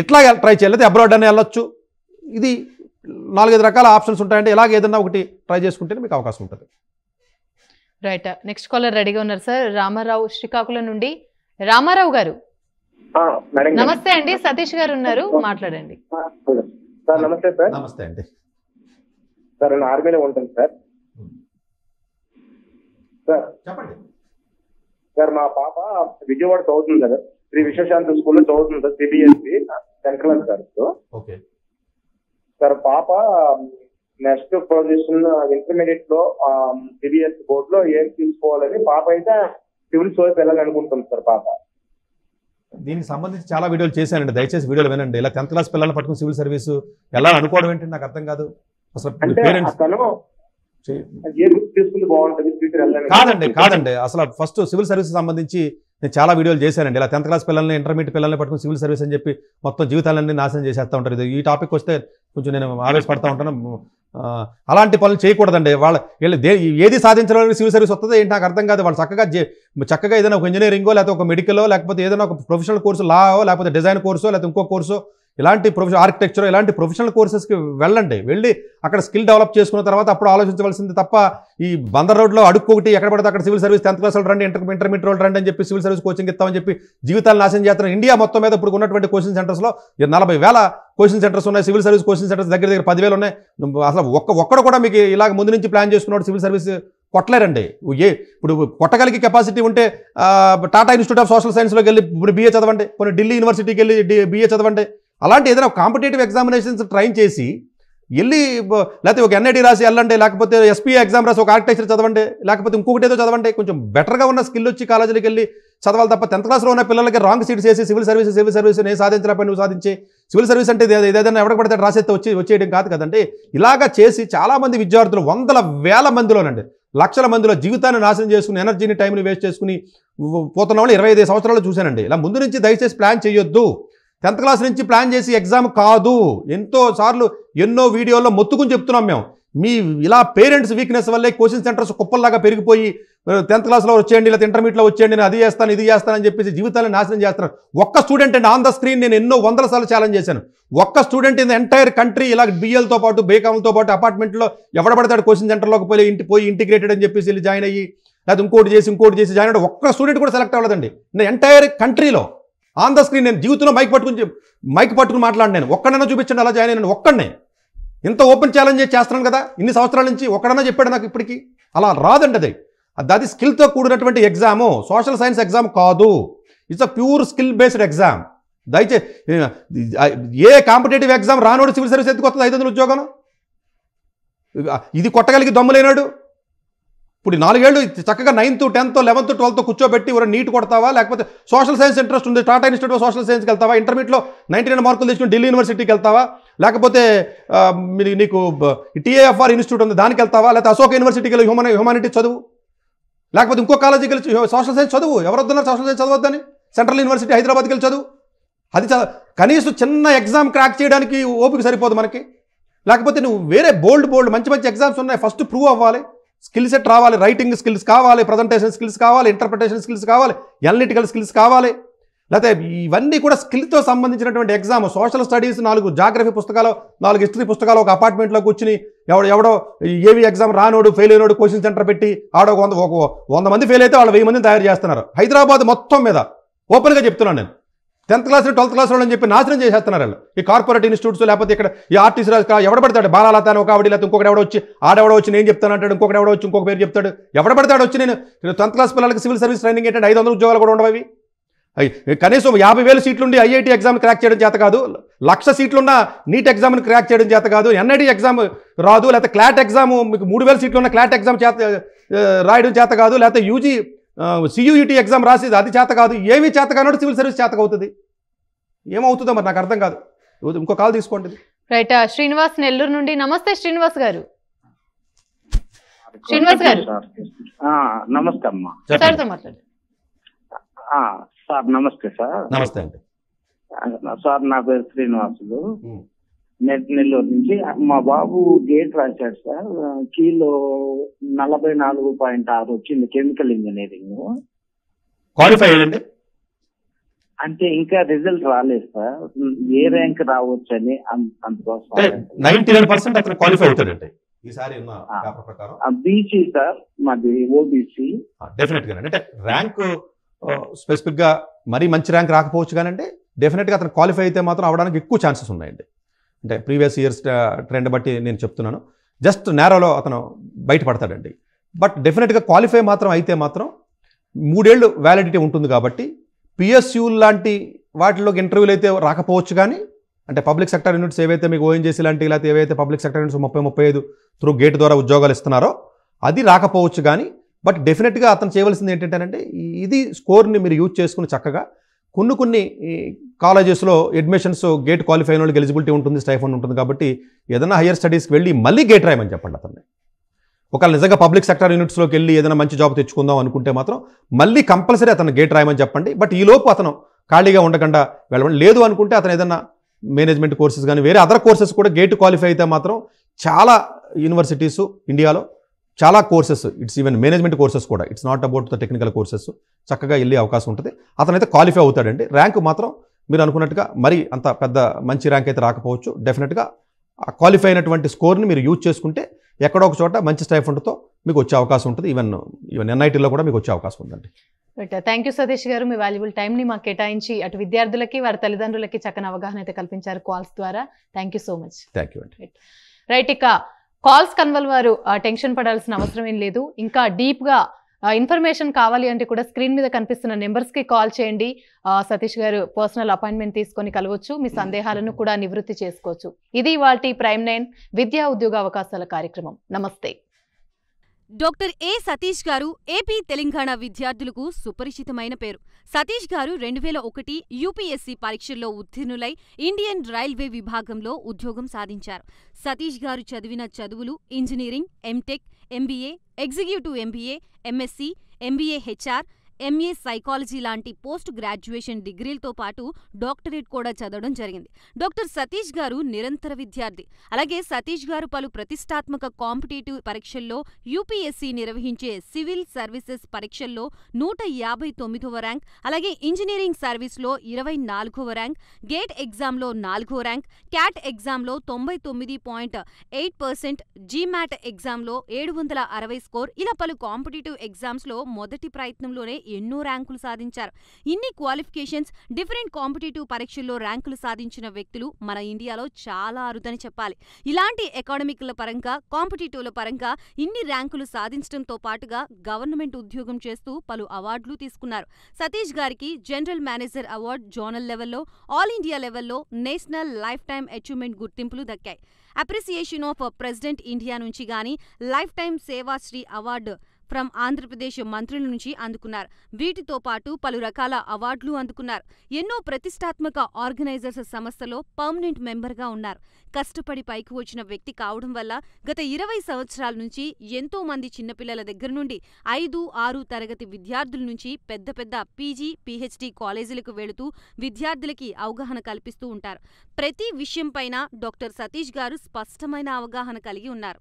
[SPEAKER 3] ఇట్లా ట్రై చేయలేదు అబ్రాడ్ అనే వెళ్ళొచ్చు. ఇది 4-5 రకాల ఆప్షన్స్ ఉంటాయంటే ఇలాగ ఏదన్నా ఒకటి ట్రై చేసుకుంటే మీకు అవకాశం ఉంటుంది.
[SPEAKER 2] రైట్, నెక్స్ట్ కాలర్ రెడీగా ఉన్నారు సార్. రామారావు శ్రీకాకుళం నుండి. రామారావు గారు నమస్తే అండి, సతీష్ గారు ఉన్నారు, మాట్లాడండి.
[SPEAKER 7] సార్ నమస్తే సార్.
[SPEAKER 3] నమస్తే అండి
[SPEAKER 7] సార్. నేను ఆర్మీలో ఉంటాను సార్. సార్
[SPEAKER 3] చెప్పండి
[SPEAKER 7] సార్. మా పాప విజయవాడ చదువుతుంది కదా, శ్రీ విశ్వశాంతి స్కూల్లో చదువుతుంది sir, CBSE 10th class sir.
[SPEAKER 3] Okay
[SPEAKER 7] sir పాప నెక్స్ట్ పొజిషన్ ఇంటర్మీడియట్ లో సిబిఎస్ఈ బోర్డ్ లో ఏం తీసుకోవాలని పాప అయితే సివిల్ సర్వీస్ వెళ్ళాలనుకుంటుంది సార్ పాప.
[SPEAKER 3] దీనికి సంబంధించి చాలా వీడియోలు చేశానండి, దయచేసి వీడియోలు వినండి. ఇలా 10th క్లాస్ పిల్లల్ని పట్టుకుని సివిల్ సర్వీస్ ఎలా అనుకోవడం ఏంటి నాకు అర్థం కాదు. అసలు పేరెంట్స్ కాదండి అసలు ఫస్ట్ సివిల్ సర్వీస్ సంబంధించి నేను చాలా వీడియోలు చేశానండి. ఇలా 10th క్లాస్ పిల్లల్ని ఇంటర్మీడియట్ పిల్లల్ని పట్టుకుని సివిల్ సర్వీస్ అని చెప్పి మొత్తం జీవితాలన్నీ నాశనం చేసేస్తూ ఉంటారు. ఈ టాపిక్ వస్తే కొంచెం నేను ఆవేశపడతా ఉంటాను. అలాంటి పనులు చేయకూడదండి. వీళ్ళు ఏది సాధించడానికి సివిల్ సర్వీస్ వస్తుందో ఏంటి నాకు అర్థం కాదు. వాళ్ళు చక్కగా ఏదైనా ఒక ఇంజనీరింగో లేకపోతే ఒక మెడికల్లో లేకపోతే ఏదైనా ఒక ప్రొఫెషనల్ కోర్సు లావో లేకపోతే డిజైన్ కోర్సో లేకపోతే ఇంకో కోర్సు ఇలాంటి ఆర్కిటెక్చర్ ఇలాంటి ప్రొఫెషనల్ కోర్సెస్కి వెళ్ళి అక్కడ స్కిల్ డెవలప్ చేసుకున్న తర్వాత అప్పుడు ఆలోచించవలసింది తప్ప ఈ బందర్ రోడ్లో అడుక్కొకటి ఎక్కడ పడితే అక్కడ సివిల్ సర్వీస్ 10th క్లాస్ వాళ్ళు రండి, ఇంటర్మీడియట్ వాళ్ళు రండి అని చెప్పి సివిల్ సర్వీస్ కోచింగ్ ఇస్తామని చెప్పి జీవితాలు నాశనం చేస్తున్నారు. ఇండియా మొత్తం మీద ఇప్పుడు ఉన్నటువంటి కోచింగ్ సెంటర్స్లో 40,000 కోచింగ్ సెంటర్స్ ఉన్నాయి. సివిల్ సర్వీస్ కోచింగ్ సెంటర్స్ దగ్గర 10,000 ఉన్నాయి. అసలు ఒక్కడు కూడా మీకు ఇలాగ ముందు నుంచి ప్లాన్ చేసుకున్నాడు సివిల్ సర్వీస్ కొట్టలేరండి. ఇప్పుడు కొట్టగలిగే కెపాసిటీ ఉంటే టాటా ఇన్స్టిట్యూట్ ఆఫ్ సోషల్ సైన్స్లోకి వెళ్ళి ఇప్పుడు BA చదవండి, కొన్ని ఢిల్లీ యూనివర్సిటీకి వెళ్ళి BA చదవండి. అలాంటి ఏదైనా కాంపిటేటివ్ ఎగ్జామినేషన్స్ ట్రైన్ చేసి వెళ్ళి లేకపోతే ఒక NIT రాసి వెళ్ళండి, లేకపోతే SPA ఎగ్జామ్ రాసి ఒక ఆర్కిటెక్చర్ చదవండి, లేకపోతే ఇంకొకటి ఏదో చదవండి. కొంచెం బెటర్గా ఉన్న స్కిల్ వచ్చి కాలేజీకి వెళ్ళి చదవాలి తప్ప 10th క్లాస్లో ఉన్న పిల్లలకి రాంగ్ సీట్స్ వేసి సివిల్ సర్వీస్ నేను సాధించలేకపోయి నువ్వు సాధించే సివిల్ సర్వీస్ అంటే ఏదైనా ఎవరికి పడితే రాసేస్తే వచ్చేయడం కాదు కదండి. ఇలాగా చేసి చాలామంది విద్యార్థులు 100,000 మందిలోనండి, లక్షల మందిలో జీవితాన్ని నాశనం చేసుకుని ఎనర్జీని టైంని వేస్ట్ చేసుకుని పోతున్న వాళ్ళు 25 సంవత్సరాలు చూశానండి. ఇలా ముందు నుంచి దయచేసి ప్లాన్ చేయొద్దు. 10th క్లాస్ నుంచి ప్లాన్ చేసి ఎగ్జామ్ కాదు. ఎన్నో వీడియోల్లో మొత్తుకుని చెప్తున్నాం మేము. మీ ఇలా పేరెంట్స్ వీక్నెస్ వల్లే కోచింగ్ సెంటర్స్ కుప్పల్లాగా పెరిగిపోయి 10th క్లాస్లో వచ్చేయండి లేదా ఇంటర్మీడియట్లో వచ్చేయండి, నేను అది చేస్తాను ఇది చేస్తానని చెప్పేసి జీవితాలను నాశనం చేస్తున్నారు. ఒక్క స్టూడెంట్ అండి ఆన్ ద స్క్రీన్ నేను ఎన్నో 100 సార్లు ఛాలెంజ్ చేశాను. ఒక్క student in the entire country ఇలా BLతో పాటు బేకామ్తో పాటు అపార్ట్మెంట్లో ఎవడబడతాడు కోచింగ్ సెంటర్లోకి పోయి ఇంటిగ్రేటెడ్ అని చెప్పేసి వెళ్ళి జాయిన్ అయ్యి లేదా ఇంకోటి చేసి జాయిన్ అయ్యి ఒక్క స్టూడెంట్ కూడా సెలెక్ట్ అవ్వలేదండి ఎంటైర్ కంట్రీలో. ఆన్ ద స్క్రీన్ నేను జీవితంలో మైక్ పట్టుకుని మాట్లాడినాను. ఒక్కడన్నా చూపించండి అలా జాయిన్ అయినాను. ఒక్కడనే ఇంత ఓపెన్ ఛాలెంజ్ చేస్తున్నాను కదా ఇన్ని సంవత్సరాల నుంచి, ఒక్కడన్నా చెప్పాడు నాకు ఇప్పటికీ. అలా రాదండి. అది స్కిల్తో కూడినటువంటి ఎగ్జాము, సోషల్ సైన్స్ ఎగ్జామ్ కాదు. It's a pure skill based exam. దయచేసి ఏ కాంపిటేటివ్ ఎగ్జామ్ రానోడు సివిల్ సర్వీస్ ఎందుకు వస్తుంది 500 ఉద్యోగం? ఇది కొట్టగలిగి దమ్ము లేనాడు. ఇప్పుడు 4 ఏళ్ళు చక్కగా 9th 10th 11th 12th కూర్చోబెట్టి ఒక నీట్ కొడతావా, లేకపోతే సోషల్ సైన్స్ ఇంట్రెస్ట్ ఉంది టాటా ఇన్స్టిట్యూట్ ఆఫ్ సోషల్ సైన్స్కి వెళ్తావా, ఇంటర్మీడియట్లో 99 మార్కులు తెచ్చుకుని ఢిల్లీ యూనివర్సిటీకి వెళ్తావా, లేకపోతే నీకు TAFR ఇన్స్టిట్యూట్ ఉంది దానికి వెళ్తావా, లేకపోతే అశోక యూనివర్సిటీకి వెళ్ళి హ్యూమానిటీ చదువు, లేకపోతే ఇంకో కాలేజీకి వెళ్ళి సోషల్ సైన్స్ చదువు. ఎవరు వద్దన్నారు సోషల్ సైన్స్ చదవద్దని? సెంట్రల్ యూనివర్సిటీ హైదరాబాద్కి వెళ్ళి చదువు. కనీసం చిన్న ఎగ్జామ్ క్రాక్ చేయడానికి ఓపిక సరిపోదు మనకి. లేకపోతే నువ్వు వేరే బోల్డ్ మంచి ఎగ్జామ్స్ ఉన్నాయి, ఫస్ట్ ప్రూవ్ అవ్వాలి, స్కిల్ సెట్ రావాలి, రైటింగ్ స్కిల్స్ కావాలి, ప్రజెంటేషన్ స్కిల్స్ కావాలి, ఇంటర్ప్రిటేషన్ స్కిల్స్ కావాలి, అనలిటికల్ స్కిల్స్ కావాలి. లేకపోతే ఇవన్నీ కూడా స్కిల్తో సంబంధించినటువంటి ఎగ్జామ్. సోషల్ స్టడీస్ 4 జాగ్రఫీ పుస్తకాలు 4 హిస్టరీ పుస్తకాలు ఒక అపార్ట్మెంట్లో కూర్చుని ఎవడో ఏవి ఎగ్జామ్ రానోడు ఫెయిల్ అయినోడు కోచింగ్ సెంటర్ పెట్టి ఆడ ఒక 100 మంది ఫెయిల్ అయితే వాళ్ళు 1000 మందిని తయారు చేస్తున్నారు. హైదరాబాద్ మొత్తం మీద ఓపెన్గా చెప్తున్నాను నేను. 10th క్లాస్ 12th క్లాస్ అని చెప్పి నాశనం చేసేస్తున్నారు వాళ్ళు. ఈ కార్పొరేట్ ఇన్స్టిట్యూట్స్ లేకపోతే ఇక్కడ ఈ ఆర్టీసీ ఎవడ పడతాడు బాలాలత అని ఒక ఆవిడ, లేకపోతే ఇంకొకటి ఎవడో వచ్చి ఆడెవడో వచ్చి నేను చెప్తాను అంటాడు, ఇంకొకటి ఎవడో వచ్చి ఇంకొక పేరు చెప్తాడు. ఎవడ పడతాడు వచ్చి నేను 10th క్లాస్ పిల్లలకి సివిల్ సర్వీస్ ట్రైనింగ్ ఏంటంటే 500 ఉద్యోగాలు కూడా ఉండవు. కనీసం 50,000 సీట్లుండి ఐఐటీ ఎగ్జామ్ క్రాక్ చేయడం చేత కాదు, 1,00,000 సీట్లున్న నీట్ ఎగ్జామ్ని క్రాక్ చేయడం చేత కాదు, ఎన్ఐడి ఎగ్జామ్ రాదు, లేకపోతే క్లాట్ ఎగ్జామ్ మీకు 3,000 సీట్లున్న క్లాట్ ఎగ్జామ్ రాయడం చేత కాదు, లేకపోతే యూజీ సియూఈటీ ఎగ్జామ్ రాసేది అది చేత కాదు. ఏమీ చేత కానట్టు సివిల్ సర్వీస్ చేత అవుతుంది. ఏమవుతుందో మరి నాకు అర్థం కాదు. ఇంకో కాల్ తీసుకోండి.
[SPEAKER 2] రైట్, శ్రీనివాస్ నెల్లూరు నుండి. నమస్తే శ్రీనివాస్ గారు. శ్రీనివాస్ గారు
[SPEAKER 9] నమస్తే అమ్మా.
[SPEAKER 2] సార్తో మాట్లాడండి.
[SPEAKER 9] సార్ నమస్తే సార్.
[SPEAKER 3] నమస్తే అండి
[SPEAKER 9] సార్. నా పేరు శ్రీనివాసులు, నెల్లూరు నుంచి. మా బాబు గేట్ రాశాడు సార్, కీలో 44.6 వచ్చింది, కెమికల్ ఇంజనీరింగ్.
[SPEAKER 3] క్వాలిఫై అయ్యండి
[SPEAKER 9] అంటే ఇంకా రిజల్ట్ రాలేదు సార్, ఏ ర్యాంక్ రావచ్చు అని అందుకోసం.
[SPEAKER 3] 99% అతను క్వాలిఫై అవుతాడండి ఈసారి ప్రకారం.
[SPEAKER 9] బీసీ సార్, మాది ఓబీసీ.
[SPEAKER 3] డెఫినెట్ గా అంటే ర్యాంక్ స్పెసిఫిక్ గా మరీ మంచి ర్యాంక్ రాకపోవచ్చు, కానీ అంటే డెఫినెట్ గా అతను క్వాలిఫై అయితే మాత్రం అవడానికి ఎక్కువ ఛాన్సెస్ ఉన్నాయండి. అంటే ప్రీవియస్ ఇయర్స్ ట్రెండ్ బట్టి నేను చెప్తున్నాను. జస్ట్ నేరోలో అతను బయటపడతాడండి. బట్ డెఫినెట్గా క్వాలిఫై మాత్రం అయితే మాత్రం 3 ఏళ్ళు వ్యాలిడిటీ ఉంటుంది కాబట్టి పిఎస్యూ లాంటి వాటిలోకి ఇంటర్వ్యూలు అయితే రాకపోవచ్చు, కానీ అంటే పబ్లిక్ సెక్టర్ యూనిట్స్ ఏవైతే మీకు ఓఎన్జీసీ లాంటి లేకపోతే ఏవైతే public sector units 30-35 through gate ద్వారా ఉద్యోగాలు ఇస్తున్నారో అది రాకపోవచ్చు. కానీ బట్ డెఫినెట్గా అతను చేయవలసింది ఏంటంటేనంటే ఇది స్కోర్ని మీరు యూజ్ చేసుకుని చక్కగా కొన్ని కాలేజెస్లో అడ్మిషన్స్ గేట్ క్వాలిఫై అయిన వాళ్ళకి ఎలిజిబిలిటీ ఉంటుంది, స్టైఫండ్ ఉంటుంది. కాబట్టి ఏదైనా హయ్యర్ స్టడీస్కి వెళ్ళి మళ్ళీ గేట్ రాయమని చెప్పండి అతన్ని. ఒకవేళ నిజంగా పబ్లిక్ సెక్టర్ యూనిట్స్లోకి వెళ్ళి ఏదైనా మంచి జాబ్ తెచ్చుకుందాం అనుకుంటే మాత్రం మళ్ళీ కంపల్సరీ అతను గేట్ రాయమని చెప్పండి. బట్ ఈ లోపు అతను ఖాళీగా ఉండకుండా వెళ్ళండి. లేదు అనుకుంటే అతను ఏదైనా మేనేజ్మెంట్ కోర్సెస్ కానీ వేరే అదర్ కోర్సెస్ కూడా గేట్ క్వాలిఫై అయితే మాత్రం చాలా యూనివర్సిటీసు ఇండియాలో చాలా courses, it's even management courses కూడా, it's not about the technical courses, చక్కగా వెళ్ళే అవకాశం ఉంటుంది. అతనైతే క్వాలిఫై అవుతాడండి. ర్యాంక్ మాత్రం మీరు అనుకున్నట్టుగా మరి అంత పెద్ద మంచి ర్యాంక్ అయితే రాకపోవచ్చు. డెఫినెట్గా క్వాలిఫై అయినటువంటి స్కోర్ని మీరు యూజ్ చేసుకుంటే ఎక్కడో ఒక చోట మంచి స్టైఫండ్తో మీకు వచ్చే అవకాశం ఉంటుంది. ఈవెన్ ఎన్ఐటీలో కూడా మీకు వచ్చే అవకాశం ఉందండి.
[SPEAKER 2] థ్యాంక్ యూ సతీష్ గారు, మీ వాల్యుబుల్ టైంని మాకు కేటాయించి అటు విద్యార్థులకి వారి తల్లిదండ్రులకి చక్కని అవగాహన అయితే కల్పించారు కాల్స్ ద్వారా. Thank you so much.
[SPEAKER 3] Thank you అండి.
[SPEAKER 2] రైట్, ఇక కాల్స్ కన్వల్ వారు టెన్షన్ పడాల్సిన అవసరం ఏం లేదు. ఇంకా డీప్గా ఇన్ఫర్మేషన్ కావాలి అంటే కూడా స్క్రీన్ మీద కనిపిస్తున్న నెంబర్స్కి కాల్ చేయండి. సతీష్ గారు పర్సనల్ అపాయింట్మెంట్ తీసుకొని కలవచ్చు, మీ సందేహాలను కూడా నివృత్తి చేసుకోవచ్చు. ఇది ఇవాల్టి ప్రైమ్9 విద్యా ఉద్యోగ అవకాశాల కార్యక్రమం. నమస్తే.
[SPEAKER 10] డాక్టర్ ఏ సతీష్ గారు ఏపీ తెలంగాణ విద్యార్థులకు సుపరిచితమైన పేరు. సతీష్ గారు 2001 యూపీఎస్సీ పరీక్షల్లో ఉత్తీర్ణులై ఇండియన్ రైల్వే విభాగంలో ఉద్యోగం సాధించారు. సతీష్ గారు చదివిన చదువులు engineering, MTech, MBA, executive MBA, MSc, MBA HR, MA psychology లాంటి పోస్ట్ గ్రాడ్యుయేషన్ డిగ్రీలతో పాటు డాక్టరేట్ కూడా చదవడం జరిగింది. డాక్టర్ సతీష్ గారు నిరంతర విద్యార్థి. అలాగే సతీష్ గారు పలు ప్రతిష్టాత్మక కాంపిటేటివ్ పరీక్షల్లో యూపీఎస్సీ నిర్వహించే సివిల్ సర్వీసెస్ పరీక్షల్లో 159వ ర్యాంక్, అలాగే ఇంజనీరింగ్ సర్వీస్లో 24వ ర్యాంక్, గేట్ ఎగ్జామ్లో 4వ ర్యాంక్, క్యాట్ ఎగ్జామ్లో 99.8%, జీమాట్ ఎగ్జామ్లో 760 స్కోర్, ఇలా పలు కాంపిటేటివ్ ఎగ్జామ్స్లో మొదటి ప్రయత్నంలోనే ఎన్నో ర్యాంకులు సాధించారు. ఇన్ని క్వాలిఫికేషన్స్, డిఫరెంట్ కాంపిటేటివ్ పరీక్షల్లో ర్యాంకులు సాధించిన వ్యక్తులు మన ఇండియాలో చాలా అరుదని చెప్పాలి. ఇలాంటి ఎకాడమిక్ల పరంగా, కాంపిటేటివ్ల పరంగా ఇన్ని ర్యాంకులు సాధించడంతో పాటుగా గవర్నమెంట్ ఉద్యోగం చేస్తూ పలు అవార్డులు తీసుకున్నారు. సతీష్ గారికి జనరల్ మేనేజర్ అవార్డు జోనల్ లెవెల్లో, ఆల్ ఇండియా లెవెల్లో నేషనల్ లైఫ్ టైమ్ అచీవ్మెంట్ గుర్తింపులు దక్కాయి. అప్రిసియేషన్ ఆఫ్ ప్రెసిడెంట్ ఇండియా నుంచి గానీ life time Sevashri award from Andhra Pradesh మంత్రుల నుంచి అందుకున్నారు. వీటితో పాటు పలు రకాల అవార్డులు అందుకున్నారు. ఎన్నో ప్రతిష్టాత్మక ఆర్గనైజర్స్ సంస్థలో పర్మనెంట్ మెంబర్గా ఉన్నారు. కష్టపడి పైకి వచ్చిన వ్యక్తి కావడం వల్ల గత 20 సంవత్సరాల నుంచి ఎంతో మంది చిన్నపిల్లల దగ్గర నుండి 5, 6 తరగతి విద్యార్థుల నుంచి పెద్ద పెద్ద పీజీ, పీహెచ్డీ కాలేజీలకు వెళుతూ విద్యార్థులకి అవగాహన కల్పిస్తూ ఉంటారు. ప్రతి విషయంపైన డాక్టర్ సతీష్ గారు స్పష్టమైన అవగాహన కలిగి ఉన్నారు.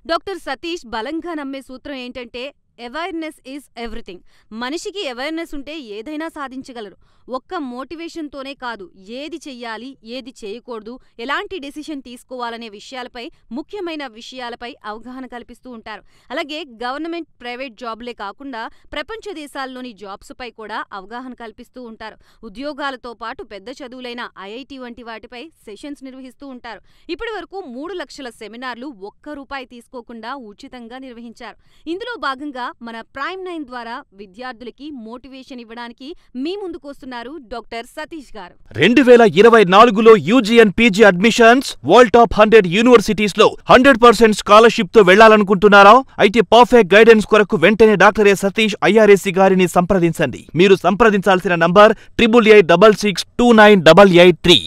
[SPEAKER 10] డాక్టర్ సతీష్ బలంగా నమ్మే సూత్రం ఏంటంటే అవేర్నెస్ ఈజ్ ఎవ్రీథింగ్. మనిషికి అవేర్నెస్ ఉంటే ఏదైనా సాధించగలరు. ఒక్క మోటివేషన్తోనే కాదు, ఏది చెయ్యాలి, ఏది చేయకూడదు, ఎలాంటి డెసిషన్ తీసుకోవాలనే విషయాలపై, ముఖ్యమైన విషయాలపై అవగాహన కల్పిస్తూ ఉంటారు. అలాగే గవర్నమెంట్, ప్రైవేట్ జాబ్లే కాకుండా ప్రపంచ దేశాల్లోని జాబ్స్ పై కూడా అవగాహన కల్పిస్తూ ఉంటారు. ఉద్యోగాలతో పాటు పెద్ద చదువులైన ఐఐటి వంటి వాటిపై సెషన్స్ నిర్వహిస్తూ ఉంటారు. ఇప్పటి వరకు 3 లక్షల సెమినార్లు ఒక్క రూపాయి తీసుకోకుండా ఉచితంగా నిర్వహించారు. ఇందులో భాగంగా మన ప్రైమ్ 9 ద్వారా విద్యార్థులకి మోటివేషన్ ఇవ్వడానికి మీ ముందుకొస్తున్నారు డాక్టర్ సతీష్ గారు.
[SPEAKER 1] 2024లో UG and PG admissions world top 100 universities లో 100% స్కాలర్షిప్ తో వెళ్లాలనుకుంటున్నారా? అయితే పర్ఫెక్ట్ గైడెన్స్ కొరకు వెంటనే డాక్టర్ సతీష్ ఐఆర్ఎస్సి గారిని సంప్రదించండి. మీరు సంప్రదించాల్సిన నంబర్ 8866 298883.